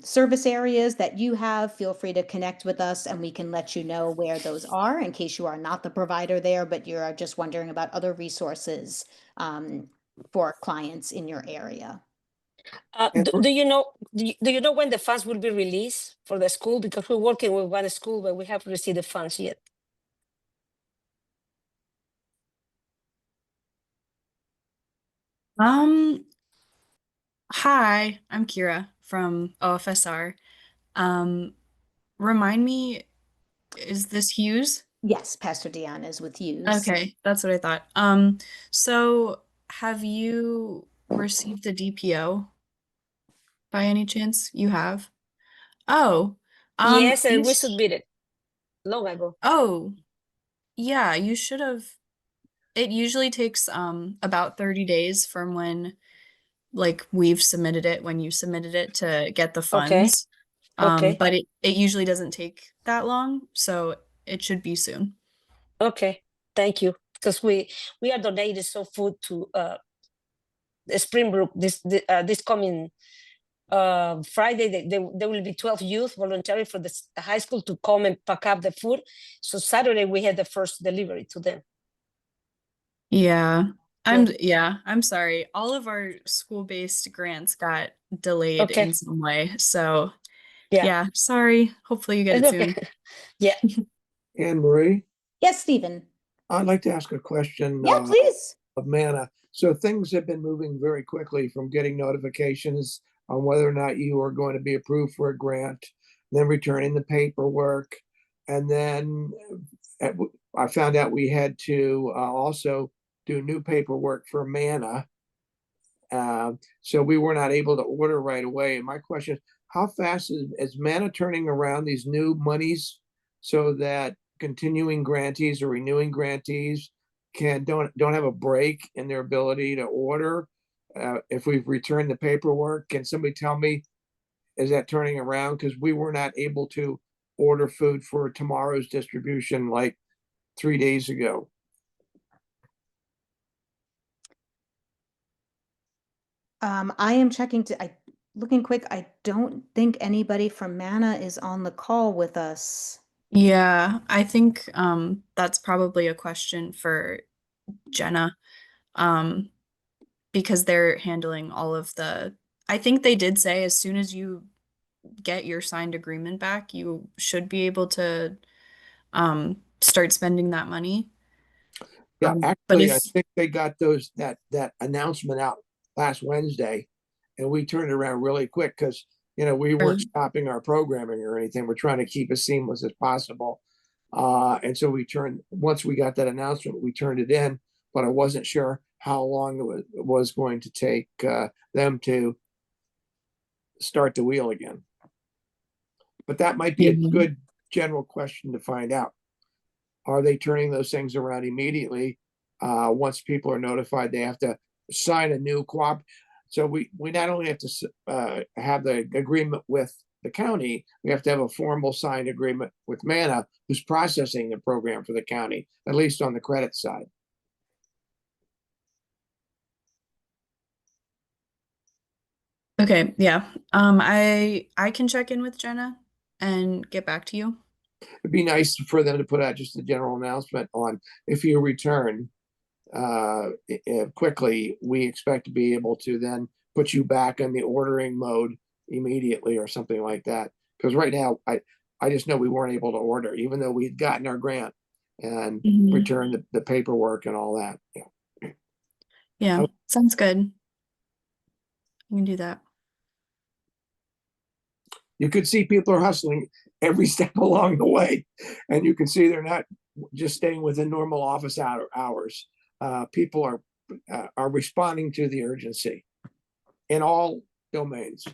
service areas that you have, feel free to connect with us and we can let you know where those are in case you are not the provider there, but you're just wondering about other resources for clients in your area. Do you know, do you know when the funds will be released for the school? Because we're working with one school, but we haven't received the funds yet. Hi, I'm Kira from OFSR. Remind me, is this Hughes? Yes, Pastor Dion is with you. Okay, that's what I thought. So have you received the DPO by any chance? You have? Oh, Yes, and we this, submitted long ago. oh, yeah, you should have. It usually takes about 30 days from when like we've submitted it, when you submitted it, to get the Okay, funds. okay, But it usually doesn't take that long, so it should be soon. okay. Thank you. Because we are donating some food to Springbrook this coming Friday. There will be 12 youth volunteering for the high school to come and pack up the food. So Saturday we had the first delivery to them. Yeah. I'm sorry. All of our school-based grants got delayed Okay, in some way. So yeah, yeah, sorry. Hopefully you get it it's soon. okay. Yeah. Anne Marie, Yes, Stephen. I'd like to ask a question Yeah, please. of Manna. So things have been moving very quickly from getting notifications on whether or not you are going to be approved for a grant, then returning the paperwork. And then I found out we had to also do new paperwork for Manna. So we were not able to order right away. And my question is, how fast is Manna turning around these new monies so that continuing grantees or renewing grantees don't have a break in their ability to order? If we've returned the paperwork, can somebody tell me, is that turning around? Because we were not able to order food for tomorrow's distribution like 3 days ago. I am checking looking quick. I don't think anybody from Manna is on the call with us. Yeah, I think that's probably a question for Jenna. Because they're handling all of I think they did say as soon as you get your signed agreement back, you should be able to start spending that money. Yeah, But actually, I if think they got that announcement out last Wednesday, and we turned it around really quick because we weren't stopping our programming or anything. We're trying to keep as seamless as possible. And so once we got that announcement, we turned it in, but I wasn't sure how long it was going to take them to start the wheel again. But that might be a good general question to find out. Are they turning those things around immediately? Once people are notified, they have to sign a new co-op. So we not only have to have the agreement with the county, we have to have a formal signed agreement with Manna, who's processing the program for the county, at least on the credit side. Okay, yeah. I can check in with Jenna and get back to you. It'd be nice for them to put out just a general announcement on if you return quickly, we expect to be able to then put you back in the ordering mode immediately or something like that. Because right now, I just know we weren't able to order, even though we'd gotten our grant and returned the paperwork and all that. Yeah. Yeah, sounds good. We can do that. You could see people are hustling every step along the way, and you can see they're not just staying within normal office hours. People are responding to the urgency in all domains.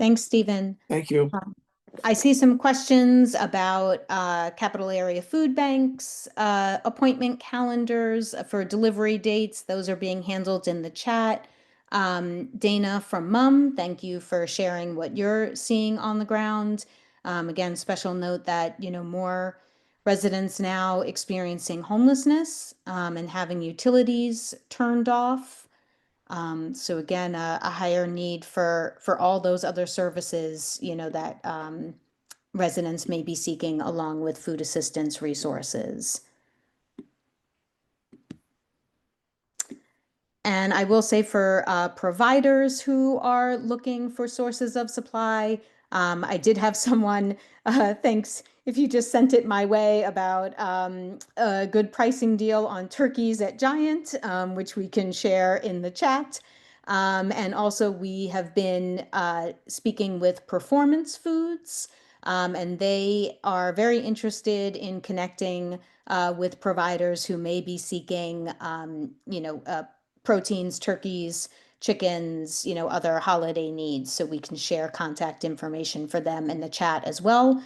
Thanks, Stephen. Thank you. I see some questions about capital area food banks, appointment calendars for delivery dates. Those are being handled in the chat. Dana from Mum, thank you for sharing what you're seeing on the ground. Again, special note that, more residents now experiencing homelessness and having utilities turned off. So again, a higher need for all those other services, that residents may be seeking along with food assistance resources. And I will say for providers who are looking for sources of supply, I did have someone, thanks if you just sent it my way, about a good pricing deal on turkeys at Giant, which we can share in the chat. And also we have been speaking with Performance Foods, and they are very interested in connecting with providers who may be seeking, proteins, turkeys, chickens, other holiday needs. So we can share contact information for them in the chat as well,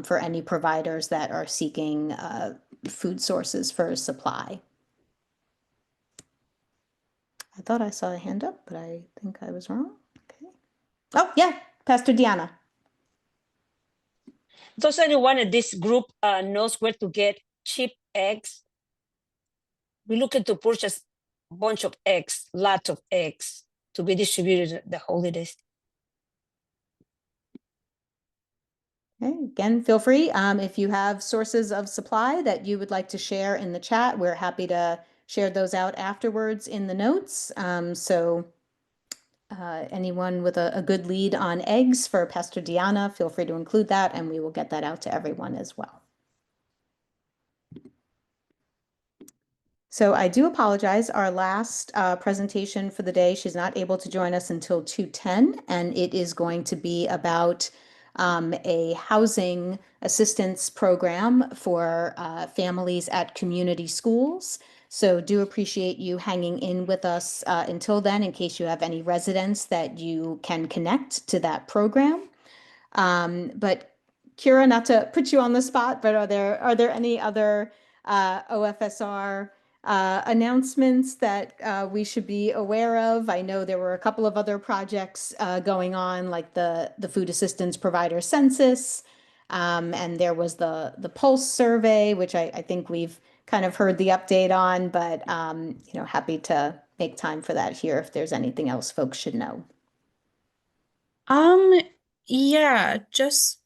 for any providers that are seeking food sources for supply. I thought I saw a hand up, but I think I was wrong. Okay. Oh, yeah, Pastor Diana. Does anyone in this group knows where to get cheap eggs? We're looking to purchase a bunch of eggs, lots of eggs, to be distributed at the holidays. Okay, again, feel free. If you have sources of supply that you would like to share in the chat, we're happy to share those out afterwards in the notes. Anyone with a good lead on eggs for Pastor Diana, feel free to include that, and we will get that out to everyone as well. So I do apologize. Our last presentation for the day, she's not able to join us until 2:10, and it is going to be about a housing assistance program for families at community schools. So do appreciate you hanging in with us until then, in case you have any residents that you can connect to that program. But Kira, not to put you on the spot, but are there any other OFSR announcements that we should be aware of? I know there were a couple of other projects going on, like the food assistance provider census, and there was the Pulse survey, which I think we've kind of heard the update on, but happy to make time for that here if there's anything else folks should know. Yeah, just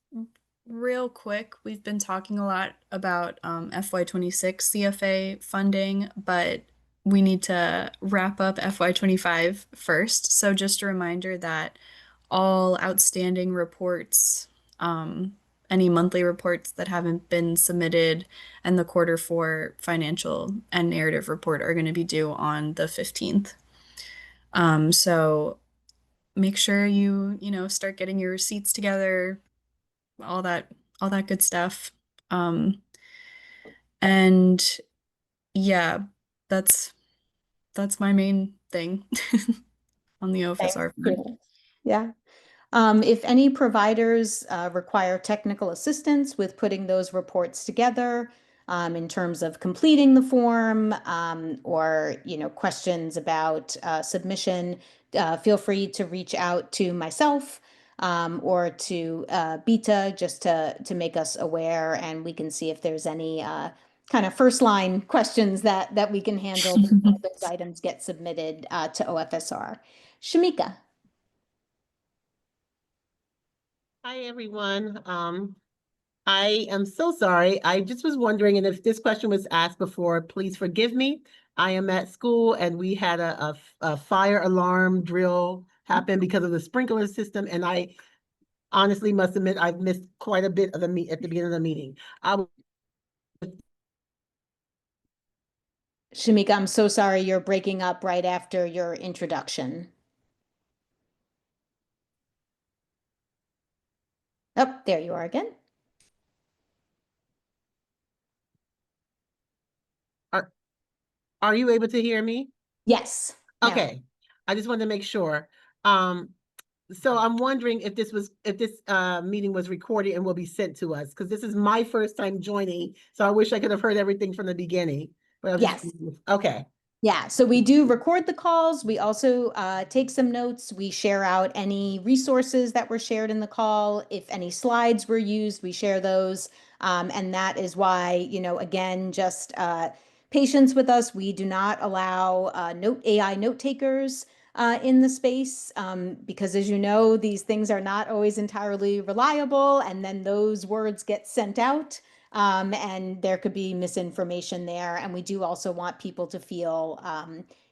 real quick, we've been talking a lot about FY26 CFA funding, but we need to wrap up FY25 first. So just a reminder that all outstanding reports, any monthly reports that haven't been submitted, and the quarter four financial and narrative report are going to be due on the 15th. So make sure you start getting your receipts together, all that good stuff. And yeah, that's my main thing on the OFSR. Yeah. If any providers require technical assistance with putting those reports together, in terms of completing the form, or questions about submission, feel free to reach out to myself or to Beta, just to make us aware, and we can see if there's any kind of first line questions that we can handle before those items get submitted to OFSR. Shamika. Hi, everyone. I am so sorry. I just was wondering, and if this question was asked before, please forgive me. I am at school and we had a fire alarm drill happen because of the sprinkler system, and I honestly must admit I've missed quite a bit of at the beginning of the meeting. Shamika, I'm so sorry you're breaking up right after your introduction. Oh, there you are again. Are you able to hear me? Yes. Okay. I just wanted to make sure. So I'm wondering if this meeting was recorded and will be sent to us, because this is my first time joining, so I wish I could have heard everything from the beginning. But I'll just, Yes. okay. Yeah, so we do record the calls. We also take some notes. We share out any resources that were shared in the call. If any slides were used, we share those. And that is why, again, just patience with us. We do not allow AI note takers in the space because, as you know, these things are not always entirely reliable, and then those words get sent out. And there could be misinformation there. And we do also want people to feel,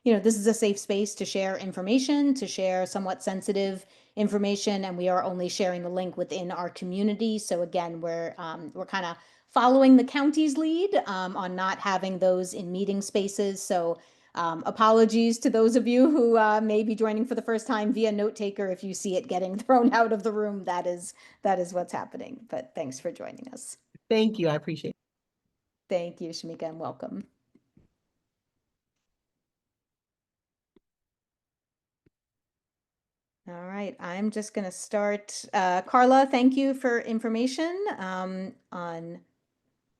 this is a safe space to share information, to share somewhat sensitive information, and we are only sharing the link within our community. So again, we're kind of following the county's lead on not having those in meeting spaces. So apologies to those of you who may be joining for the first time via note taker. If you see it getting thrown out of the room, that is what's happening. But thanks for joining us. Thank you. I appreciate it. Thank you, Shamika, and welcome. All right, I'm just going to start. Carla, thank you for information on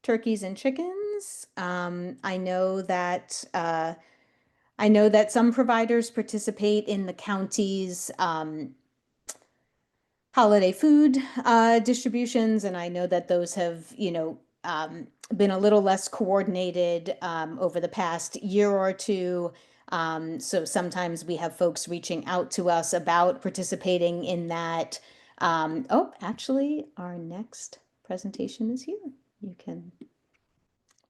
turkeys and chickens. I know that some providers participate in the county's holiday food distributions, and I know that those have, been a little less coordinated over the past year or two. So sometimes we have folks reaching out to us about participating in that. Oh, actually, our next presentation is here.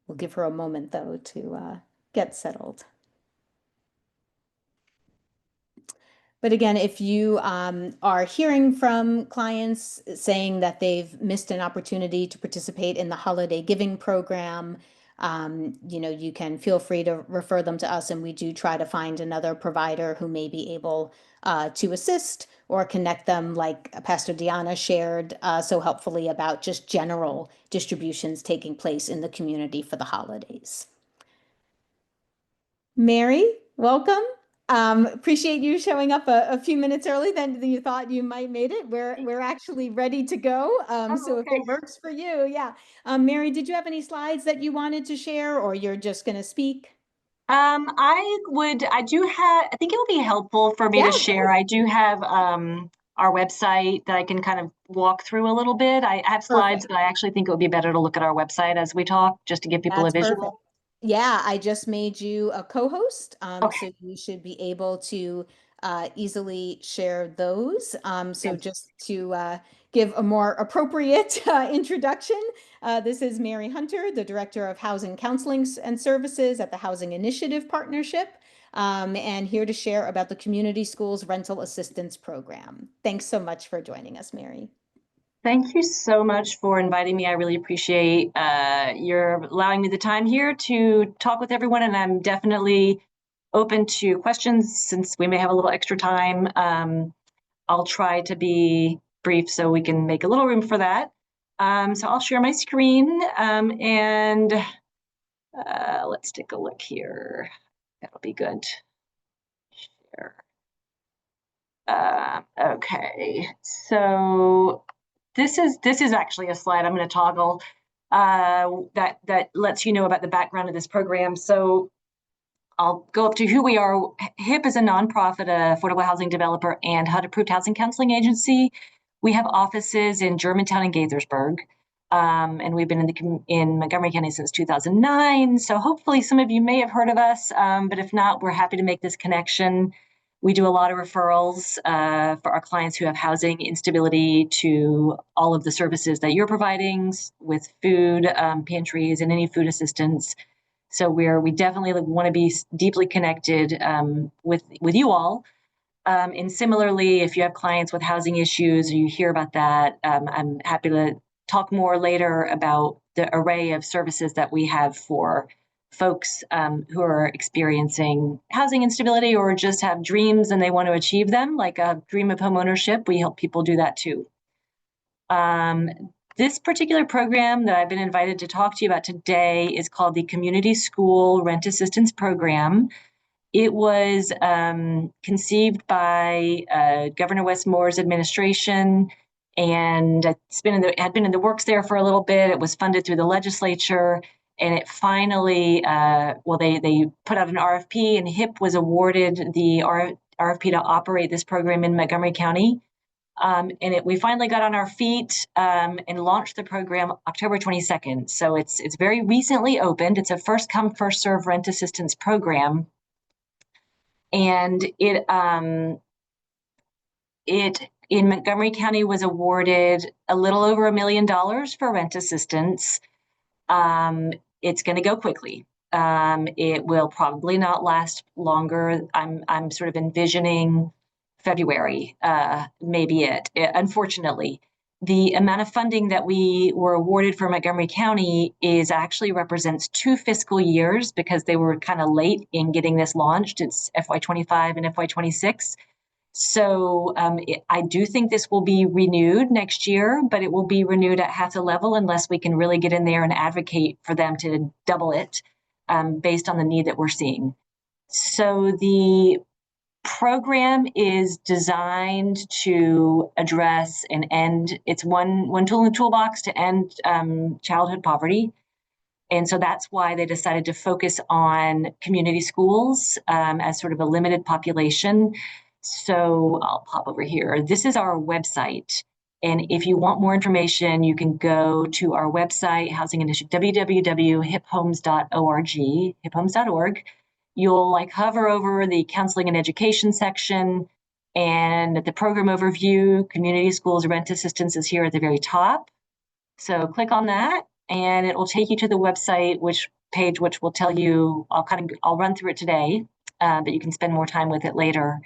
We'll give her a moment though to get settled. But again, if you are hearing from clients saying that they've missed an opportunity to participate in the holiday giving program, you can feel free to refer them to us, and we do try to find another provider who may be able to assist or connect them, like Pastor Deanna shared so helpfully about just general distributions taking place in the community for the holidays. Mary, welcome. Appreciate you showing up a few minutes early than you thought you might made it. We're actually ready to go. So if it works for you, yeah. Mary, did you have any slides that you wanted to share, or you're just going to speak? I think it would be helpful for me to share. I do have our website that I can kind of walk through a little bit. I have slides, but I actually think it would be better to look at our website as we talk, just to give people a visual. Perfect. Yeah, I just made you a co-host, so you should be able to easily share those. So just to give a more appropriate introduction, this is Mary Hunter, the Director of Housing Counseling and Services at the Housing Initiative Partnership, and here to share about the Community Schools Rental Assistance Program. Thanks so much for joining us, Mary. Thank you so much for inviting me. I really appreciate your allowing me the time here to talk with everyone, and I'm definitely open to questions since we may have a little extra time. I'll try to be brief so we can make a little room for that. So I'll share my screen and let's take a look here. That'll be good. Share. Okay, so this is actually a slide I'm going to toggle that lets you know about the background of this program. So I'll go up to who we are. HIP is a nonprofit affordable housing developer and HUD-approved housing counseling agency. We have offices in Germantown and Gaithersburg, and we've been in Montgomery County since 2009. So hopefully some of you may have heard of us, but if not, we're happy to make this connection. We do a lot of referrals for our clients who have housing instability to all of the services that you're providing with food pantries and any food assistance. So we definitely want to be deeply connected with you all. And similarly, if you have clients with housing issues or you hear about that, I'm happy to talk more later about the array of services that we have for folks who are experiencing housing instability or just have dreams and they want to achieve them, like a dream of homeownership. We help people do that too. This particular program that I've been invited to talk to you about today is called the Community School Rent Assistance Program. It was conceived by Governor Wes Moore's administration, and had been in the works there for a little bit. It was funded through the legislature, and it finally, they put out an RFP, and HIP was awarded the RFP to operate this program in Montgomery County. We finally got on our feet and launched the program October 22nd. So it's very recently opened. It's a first come, first serve rent assistance program. And it in Montgomery County was awarded a little over $1 million for rent assistance. It's going to go quickly. It will probably not last longer. I'm sort of envisioning February, maybe it. Unfortunately, the amount of funding that we were awarded for Montgomery County actually represents 2 fiscal years because they were kind of late in getting this launched. It's FY25 and FY26. So I do think this will be renewed next year, but it will be renewed at half the level unless we can really get in there and advocate for them to double it based on the need that we're seeing. So the program is designed to address and end, it's one tool in the toolbox to end childhood poverty. And so that's why they decided to focus on community schools as sort of a limited population. So I'll pop over here. This is our website. And if you want more information, you can go to our website, Housing Initiative, www.hiphomes.org, hiphomes.org. You'll hover over the counseling and education section, and the program overview, community schools rent assistance is here at the very top. So click on that and it will take you to the website, which will tell you, I'll run through it today, but you can spend more time with it later.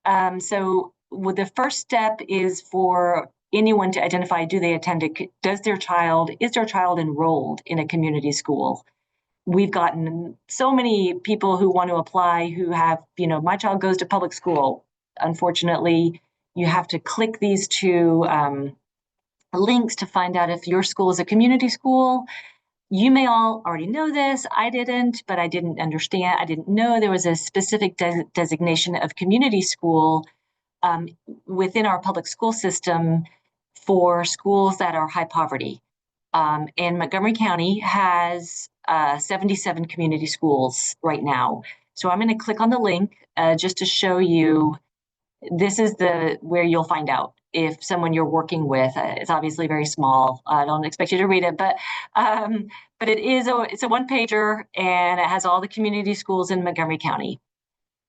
So the first step is for anyone to identify, is their child enrolled in a community school? We've gotten so many people who want to apply who have, my child goes to public school. Unfortunately, you have to click these 2 links to find out if your school is a community school. You may all already know this. I didn't, but I didn't understand. I didn't know there was a specific designation of community school within our public school system for schools that are high poverty. And Montgomery County has 77 community schools right now. So I'm going to click on the link just to show you. This is where you'll find out if someone you're working with. It's obviously very small. I don't expect you to read it, but it's a one-pager, and it has all the community schools in Montgomery County.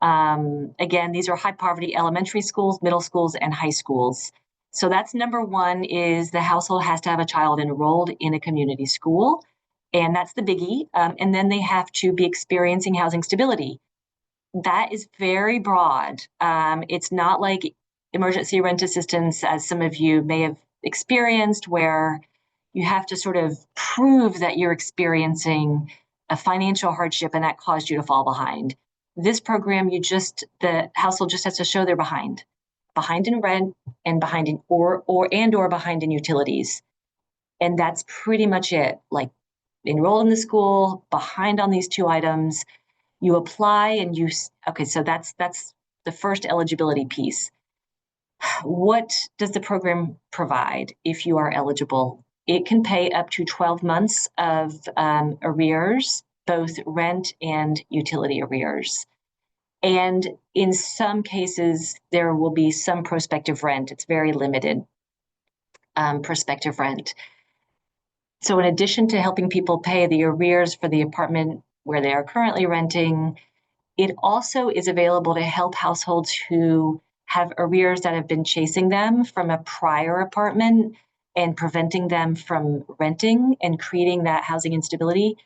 Again, these are high poverty elementary schools, middle schools, and high schools. So that's number 1, is the household has to have a child enrolled in a community school, and that's the biggie. And then they have to be experiencing housing stability. That is very broad. It's not like emergency rent assistance, as some of you may have experienced, where you have to sort of prove that you're experiencing a financial hardship and that caused you to fall behind. This program, the household just has to show they're behind in rent and behind in or behind in utilities. And that's pretty much it. Enrolled in the school, behind on these 2 items. You apply and so that's the first eligibility piece. What does the program provide if you are eligible? It can pay up to 12 months of arrears, both rent and utility arrears. And in some cases, there will be some prospective rent. It's very limited prospective rent. So in addition to helping people pay the arrears for the apartment where they are currently renting, it also is available to help households who have arrears that have been chasing them from a prior apartment and preventing them from renting and creating that housing instability.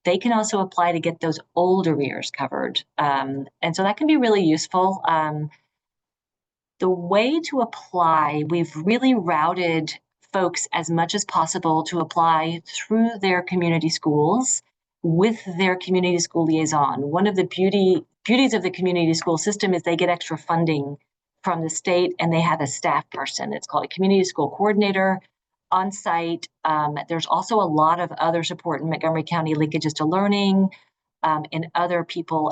They can also apply to get those old arrears covered. And so that can be really useful. The way to apply, we've really routed folks as much as possible to apply through their community schools with their community school liaison. One of the beauties of the community school system is they get extra funding from the state, and they have a staff person. It's called a community school coordinator on site. There's also a lot of other support in Montgomery County, linkages to learning, and other people,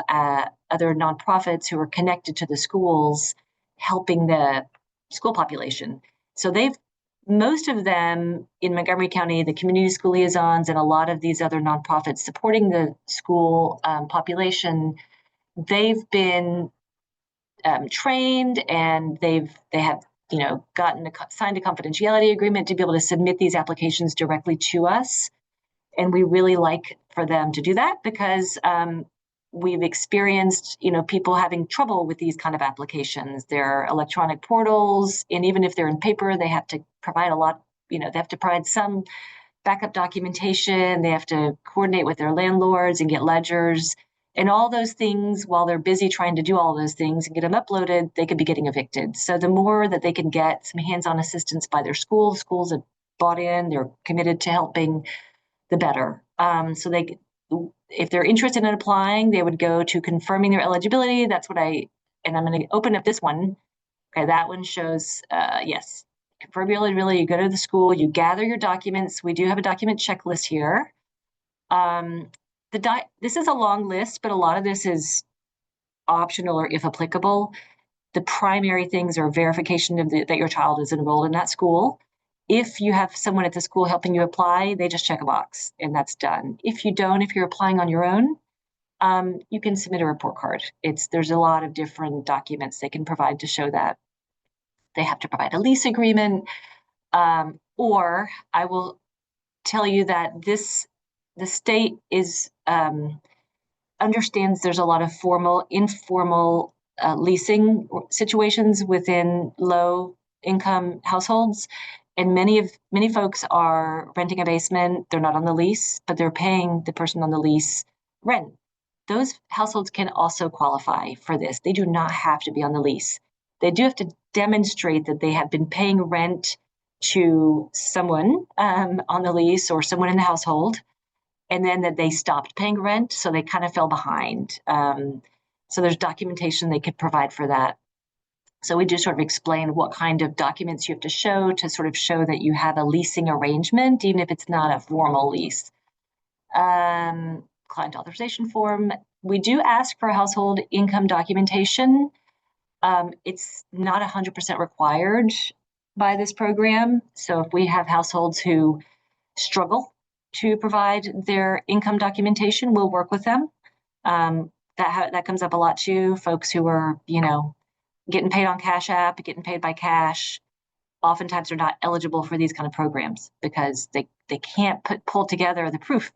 other nonprofits who are connected to the schools, helping the school population. So most of them in Montgomery County, the community school liaisons and a lot of these other nonprofits supporting the school population, they've been trained, and they have signed a confidentiality agreement to be able to submit these applications directly to us. And we really like for them to do that because we've experienced, people having trouble with these kind of applications. They're electronic portals, and even if they're in paper, they have to provide they have to provide some backup documentation. They have to coordinate with their landlords and get ledgers. And all those things, while they're busy trying to do all those things and get them uploaded, they could be getting evicted. So the more that they can get some hands-on assistance by their schools have bought in, they're committed to helping, the better. So if they're interested in applying, they would go to confirming their eligibility. That's what I'm going to open up this one. Okay, that one shows, yes, confirm your eligibility. You go to the school, you gather your documents. We do have a document checklist here. This is a long list, but a lot of this is optional or if applicable. The primary things are verification that your child is enrolled in that school. If you have someone at the school helping you apply, they just check a box and that's done. If you're applying on your own, you can submit a report card. There's a lot of different documents they can provide to show that. They have to provide a lease agreement, or I will tell you that the state understands there's a lot of informal leasing situations within low income households. And many folks are renting a basement. They're not on the lease, but they're paying the person on the lease rent. Those households can also qualify for this. They do not have to be on the lease. They do have to demonstrate that they have been paying rent to someone on the lease or someone in the household, and then that they stopped paying rent, so they kind of fell behind. So there's documentation they could provide for that. So we do sort of explain what kind of documents you have to show that you have a leasing arrangement, even if it's not a formal lease. Client authorization form. We do ask for household income documentation. It's not 100% required by this program. So if we have households who struggle to provide their income documentation, we'll work with them. That comes up a lot too. Folks who are, getting paid on Cash App, getting paid by cash, oftentimes are not eligible for these kind of programs because they can't pull together the proof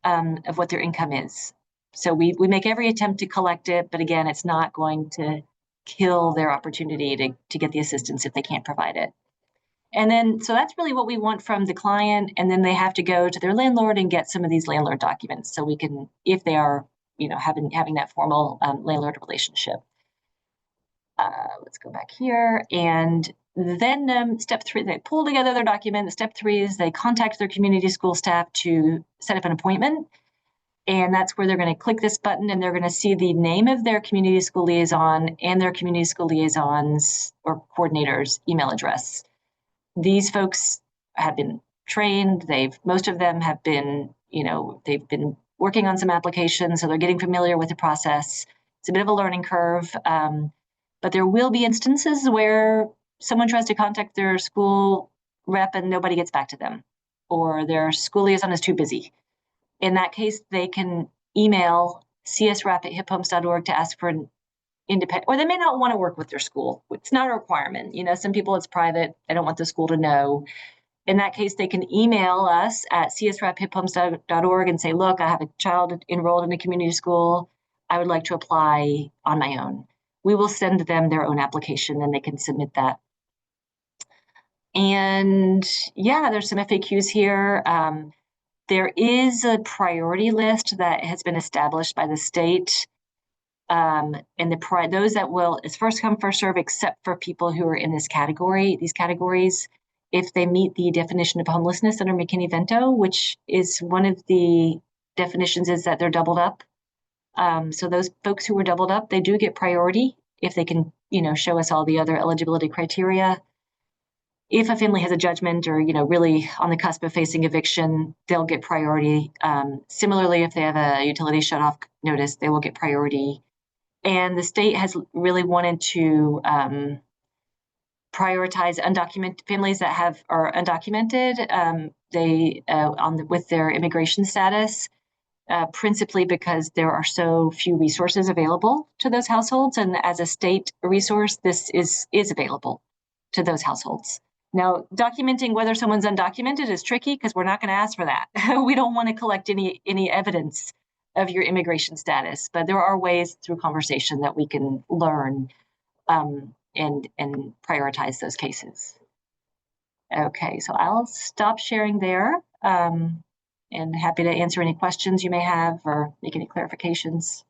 of what their income is. So we make every attempt to collect it, but again, it's not going to kill their opportunity to get the assistance if they can't provide it. And then, so that's really what we want from the client. And then they have to go to their landlord and get some of these landlord documents so we can, if they are, having that formal landlord relationship. Let's go back here. And then step 3, they pull together their document. Step 3 is they contact their community school staff to set up an appointment. And that's where they're going to click this button and they're going to see the name of their community school liaison and their community school liaisons or coordinators' email address. These folks have been trained. Most of them have been, they've been working on some applications, so they're getting familiar with the process. It's a bit of a learning curve, but there will be instances where someone tries to contact their school rep and nobody gets back to them, or their school liaison is too busy. In that case, they can email csrep@hiphomes.org to ask for an independent, or they may not want to work with their school. It's not a requirement. Some people it's private. They don't want the school to know. In that case, they can email us at csrep@hiphomes.org and say, look, I have a child enrolled in a community school. I would like to apply on my own. We will send them their own application and they can submit that. And yeah, there's some FAQs here. There is a priority list that has been established by the state. And those that will is first come, first serve, except for people who are in these categories, if they meet the definition of homelessness under McKinney-Vento, which is one of the definitions is that they're doubled up. So those folks who were doubled up, they do get priority if they can, show us all the other eligibility criteria. If a family has a judgment or, really on the cusp of facing eviction, they'll get priority. Similarly, if they have a utility shutoff notice, they will get priority. And the state has really wanted to prioritize undocumented families that are undocumented. With their immigration status, principally because there are so few resources available to those households, and as a state resource, this is available to those households. Now, documenting whether someone's undocumented is tricky because we're not going to ask for that. We don't want to collect any evidence of your immigration status, but there are ways through conversation that we can learn and prioritize those cases. Okay, so I'll stop sharing there, and happy to answer any questions you may have or make any clarifications.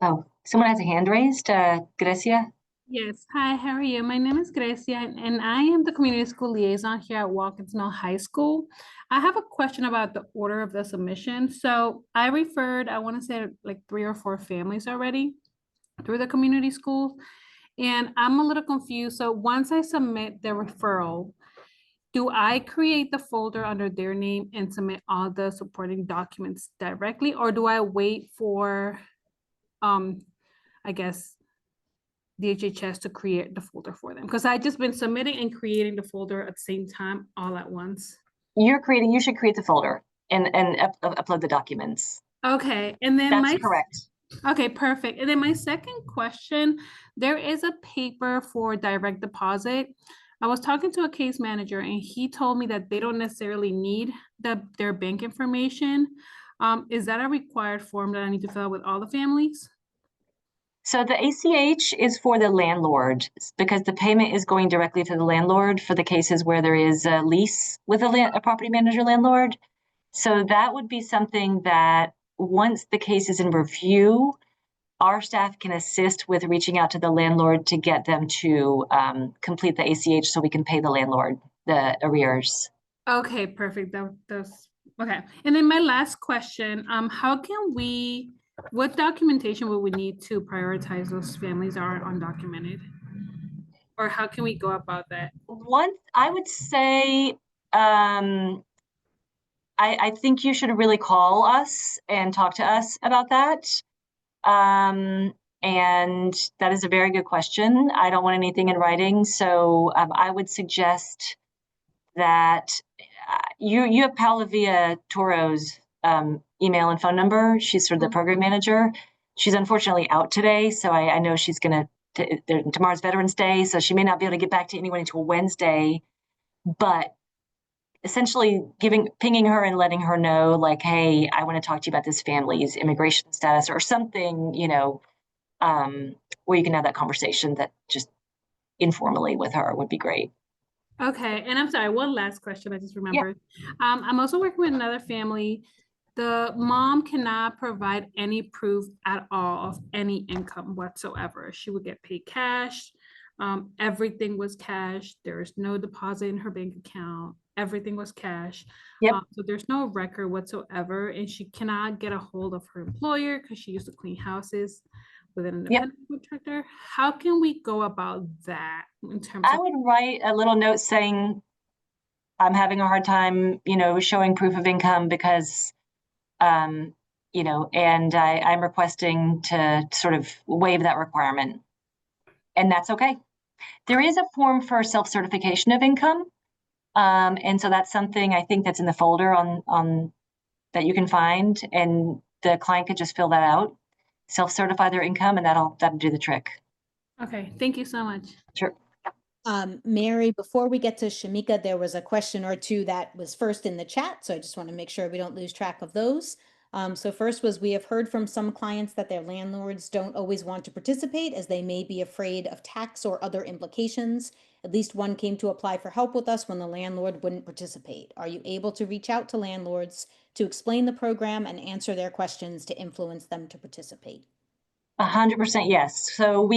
Oh, someone has a hand raised, Grecia? Yes. Hi, how are you? My name is Grecia, and I am the community school liaison here at Watkins Mill High School. I have a question about the order of the submission. So I referred, I want to say like 3 or 4 families already through the community schools, and I'm a little confused. So once I submit the referral, do I create the folder under their name and submit all the supporting documents directly, or do I wait for, I guess, DHHS to create the folder for them? Because I just been submitting and creating the folder at the same time, all at once. You should create the folder and upload the documents. Okay, and then that's correct. Okay, perfect. And then my second question, there is a paper for direct deposit. I was talking to a case manager and he told me that they don't necessarily need their bank information. Is that a required form that I need to fill out with all the families? So the ACH is for the landlord because the payment is going directly to the landlord for the cases where there is a lease with a property manager landlord. So that would be something that once the case is in review, our staff can assist with reaching out to the landlord to get them to complete the ACH so we can pay the landlord the arrears. Okay, perfect. That's okay. And then my last question, how can we, what documentation would we need to prioritize those families that are undocumented? Or how can we go about that? One, I would say, I think you should really call us and talk to us about that. And that is a very good question. I don't want anything in writing. So I would suggest that you have Paola Toro's email and phone number. She's sort of the program manager. She's unfortunately out today. So I know she's going to, tomorrow's Veterans Day. So she may not be able to get back to anyone until Wednesday, but essentially pinging her and letting her know like, hey, I want to talk to you about this family's immigration status or something, where you can have that conversation that just informally with her would be great. Okay, and I'm sorry, one last question I just remembered. Yeah. I'm also working with another family. The mom cannot provide any proof at all of any income whatsoever. She would get paid cash. Everything was cash. There is no deposit in her bank account. Everything was cash. Yep. So there's no record whatsoever, and she cannot get a hold of her employer because she used to clean houses with an independent contractor. How can we go about that in terms of? I would write a little note saying, I'm having a hard time, showing proof of income because, and I'm requesting to sort of waive that requirement. And that's okay. There is a form for self-certification of income. And so that's something I think that's in the folder on that you can find, and the client could just fill that out, self-certify their income, and that'll do the trick. Okay, thank you so much. Sure. Mary, before we get to Shamika, there was a question or two that was first in the chat, so I just want to make sure we don't lose track of those. So first was, we have heard from some clients that their landlords don't always want to participate as they may be afraid of tax or other implications. At least one came to apply for help with us when the landlord wouldn't participate. Are you able to reach out to landlords to explain the program and answer their questions to influence them to participate? 100% yes. So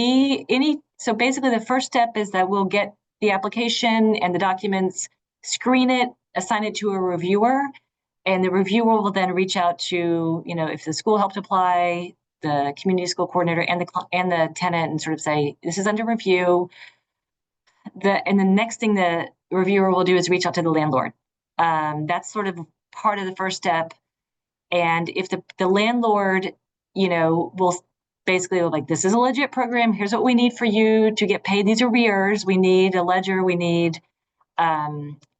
basically the first step is that we'll get the application and the documents, screen it, assign it to a reviewer, and the reviewer will then reach out to, if the school helped apply, the community school coordinator and the tenant, and sort of say, this is under review. And the next thing the reviewer will do is reach out to the landlord. That's sort of part of the first step. And if the landlord, will basically like, this is a legit program. Here's what we need for you to get paid these arrears. We need a ledger. We need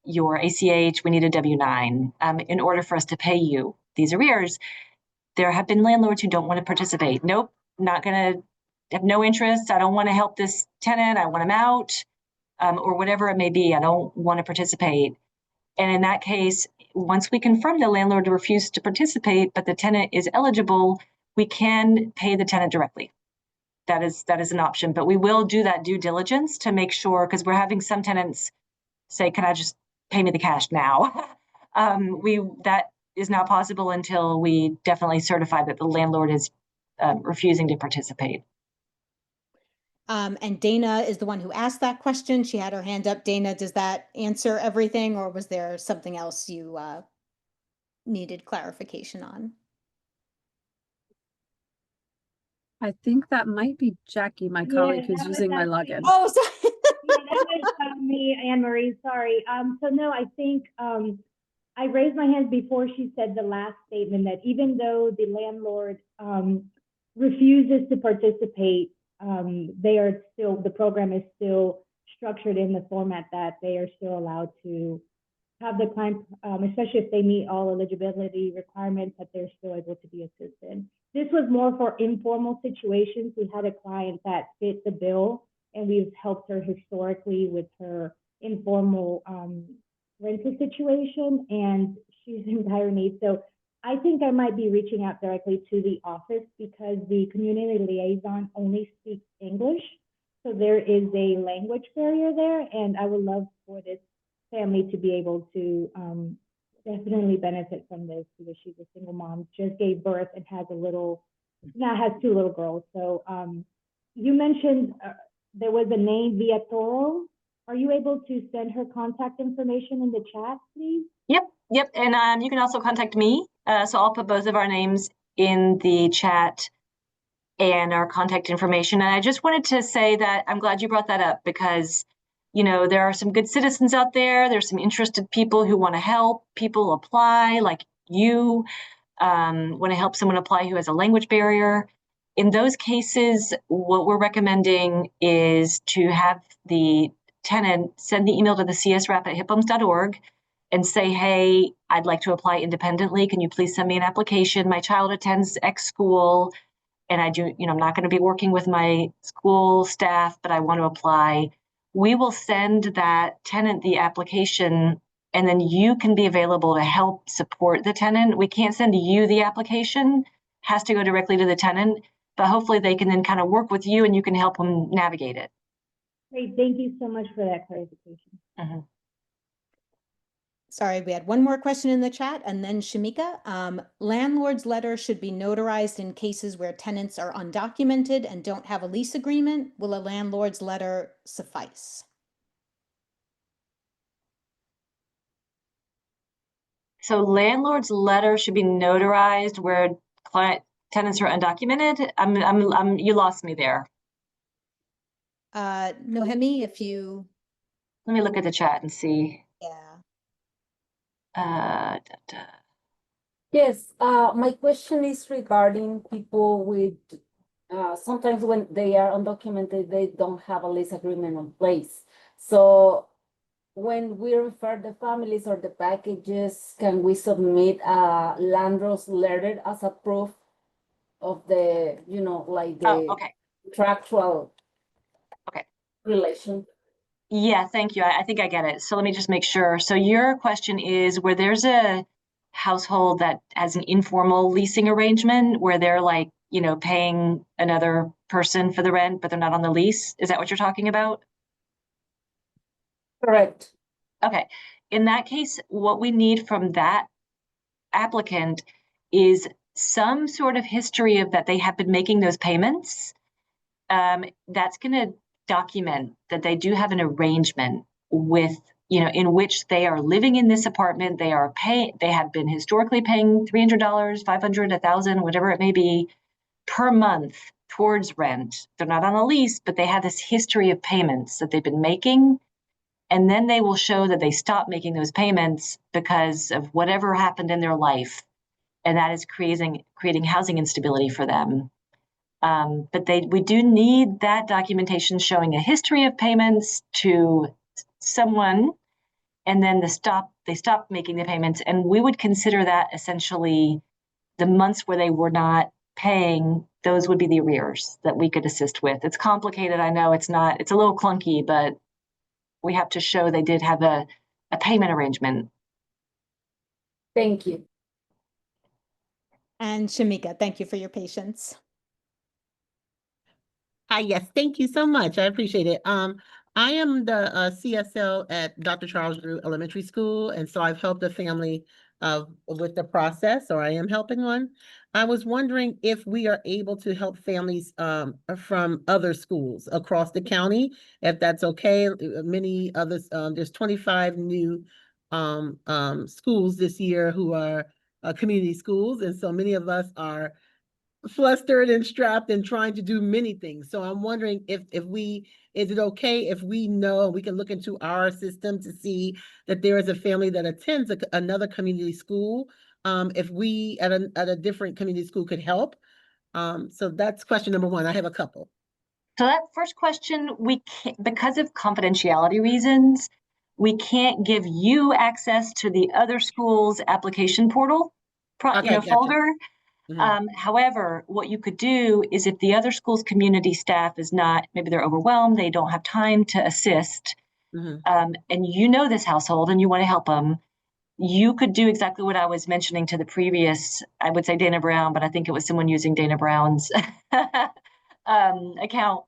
your ACH. We need a W-9 in order for us to pay you these arrears. There have been landlords who don't want to participate. Nope, not going to have no interest. I don't want to help this tenant. I want him out, or whatever it may be. I don't want to participate. And in that case, once we confirm the landlord refused to participate, but the tenant is eligible, we can pay the tenant directly. That is an option, but we will do that due diligence to make sure, because we're having some tenants say, can I just pay me the cash now? That is not possible until we definitely certify that the landlord is refusing to participate. And Dana is the one who asked that question. She had her hand up. Dana, does that answer everything, or was there something else you needed clarification on? I think that might be Jackie, my colleague, who's using my login. Oh, sorry. Yeah, that was me, Anne Marie. Sorry. So no, I think I raised my hand before she said the last statement that even though the landlord refuses to participate, the program is still structured in the format that they are still allowed to have the client, especially if they meet all eligibility requirements, that they're still able to be assisted. This was more for informal situations. We had a client that fit the bill, and we've helped her historically with her informal rental situation, and she's in dire need. So I think I might be reaching out directly to the office because the community liaison only speaks English. So there is a language barrier there, and I would love for this family to be able to definitely benefit from this because she's a single mom, just gave birth and has two little girls. So you mentioned there was a name via Toro. Are you able to send her contact information in the chat, please? Yep. And you can also contact me. So I'll put both of our names in the chat and our contact information. And I just wanted to say that I'm glad you brought that up because, there are some good citizens out there. There's some interested people who want to help people apply, like you want to help someone apply who has a language barrier. In those cases, what we're recommending is to have the tenant send the email to the csrap@hiphomes.org and say, hey, I'd like to apply independently. Can you please send me an application? My child attends X school and I'm not going to be working with my school staff, but I want to apply. We will send that tenant the application, and then you can be available to help support the tenant. We can't send you the application, has to go directly to the tenant, but hopefully they can then kind of work with you and you can help them navigate it. Great, thank you so much for that clarification. Sorry, we had one more question in the chat, and then Shamika. Landlord's letter should be notarized in cases where tenants are undocumented and don't have a lease agreement. Will a landlord's letter suffice? So landlord's letter should be notarized where tenants are undocumented. You lost me there. Nohemi, if you. Let me look at the chat and see. Yeah. Yes, my question is regarding people with, sometimes when they are undocumented, they don't have a lease agreement in place. So when we refer the families or the packages, can we submit a landlord's letter as a proof of the, like the contractual relation? Yeah, thank you. I think I get it. So let me just make sure. So your question is where there's a household that has an informal leasing arrangement where they're like, paying another person for the rent, but they're not on the lease. Is that what you're talking about? Correct. Okay. In that case, what we need from that applicant is some sort of history of that they have been making those payments. That's going to document that they do have an arrangement with, in which they are living in this apartment. They have been historically paying $300, $500, $1,000, whatever it may be, per month towards rent. They're not on a lease, but they have this history of payments that they've been making. And then they will show that they stopped making those payments because of whatever happened in their life. and that is creating housing instability for them. But we do need that documentation showing a history of payments to someone, and then they stop making the payments, and we would consider that essentially the months where they were not paying. Those would be the arrears that we could assist with. It's complicated, I know. It's a little clunky, but we have to show they did have a payment arrangement. Thank you. And Shamika, thank you for your patience. Hi, yes, thank you so much. I appreciate it. I am the CSL at Dr. Charles Drew Elementary School, and so I've helped a family with the process, or I am helping one. I was wondering if we are able to help families from other schools across the county, if that's okay. Many others, there's 25 new schools this year who are community schools, and so many of us are flustered and strapped and trying to do many things. So I'm wondering is it okay if we know, we can look into our system to see that there is a family that attends another community school, if we at a different community school could help? So that's question number one. I have a couple. So that first question, we can't, because of confidentiality reasons, we can't give you access to the other school's application portal, Gotcha. folder. However, what you could do is if the other school's community staff is not, maybe they're overwhelmed, they don't have time to assist, and you know this household and you want to help them, you could do exactly what I was mentioning to the previous, I would say Dana Brown, but I think it was someone using Dana Brown's account.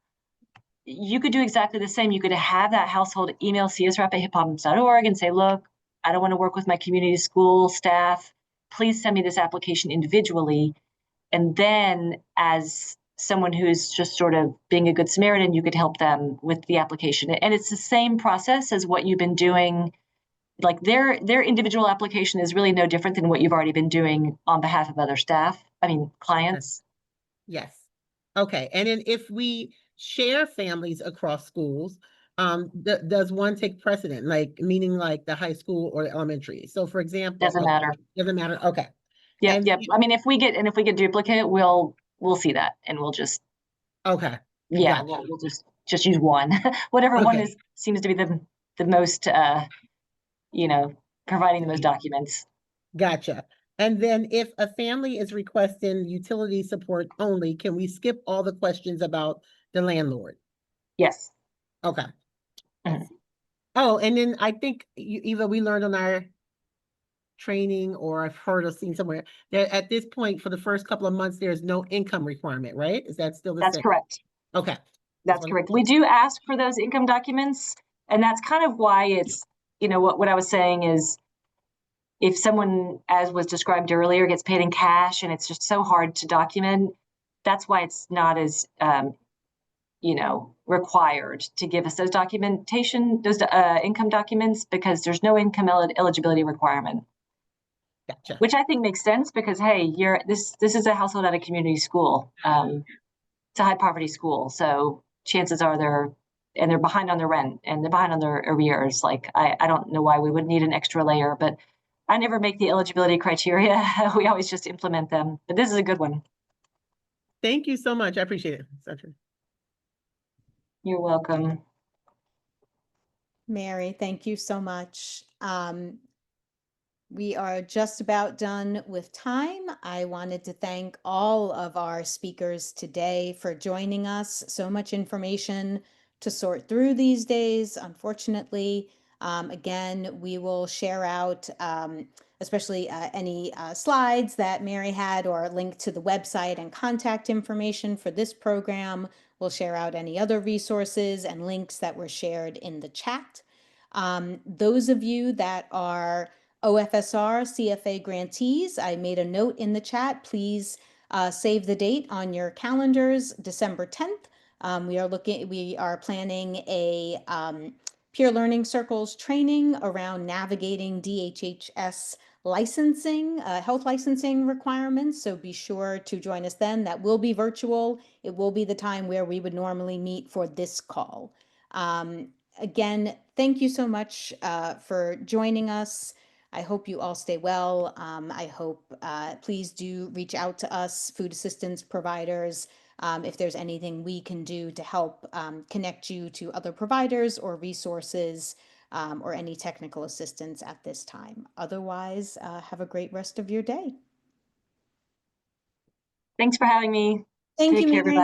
You could do exactly the same. You could have that household email csrap@hippopotamus.org and say, look, I don't want to work with my community school staff. Please send me this application individually. And then as someone who's just sort of being a good Samaritan, you could help them with the application. And it's the same process as what you've been doing. Like their individual application is really no different than what you've already been doing on behalf of other clients. Yes. Okay. And then if we share families across schools, does one take precedent, meaning like the high school or the elementary? So for example, Doesn't matter. Doesn't matter. Okay. Yep. I mean, if we get duplicate, we'll see that and we'll just. Okay. Yeah. Gotcha. We'll just use one, whatever one seems to be the most, providing the most documents. Gotcha. And then if a family is requesting utility support only, can we skip all the questions about the landlord? Yes. Okay. Oh, and then I think either we learned on our training or I've heard or seen somewhere that at this point for the first couple of months, there's no income requirement, right? Is that still the same? That's correct. Okay. That's correct. We do ask for those income documents, and that's kind of why it's, what I was saying is if someone, as was described earlier, gets paid in cash and it's just so hard to document, that's why it's not as, required to give us those income documents, because there's no income eligibility requirement. Gotcha. Which I think makes sense because, hey, this is a household at a community school. It's a high poverty school. So chances are they're behind on their rent and they're behind on their arrears. Like, I don't know why we would need an extra layer, but I never make the eligibility criteria. We always just implement them. But this is a good one. Thank you so much. I appreciate it. Sandra. You're welcome. Mary, thank you so much. We are just about done with time. I wanted to thank all of our speakers today for joining us. So much information to sort through these days, unfortunately. Again, we will share out especially any slides that Mary had or a link to the website and contact information for this program. We'll share out any other resources and links that were shared in the chat. Those of you that are OFSR CFA grantees, I made a note in the chat. Please save the date on your calendars, December 10th. We are planning a Peer Learning Circles training around navigating DHHS licensing, health licensing requirements. So be sure to join us then. That will be virtual. It will be the time where we would normally meet for this call. Again, thank you so much for joining us. I hope you all stay well. I hope, please do reach out to us, food assistance providers, if there's anything we can do to help connect you to other providers or resources, or any technical assistance at this time. Otherwise, have a great rest of your day. Thanks for having me. Thank Take you, care, Mary. everybody.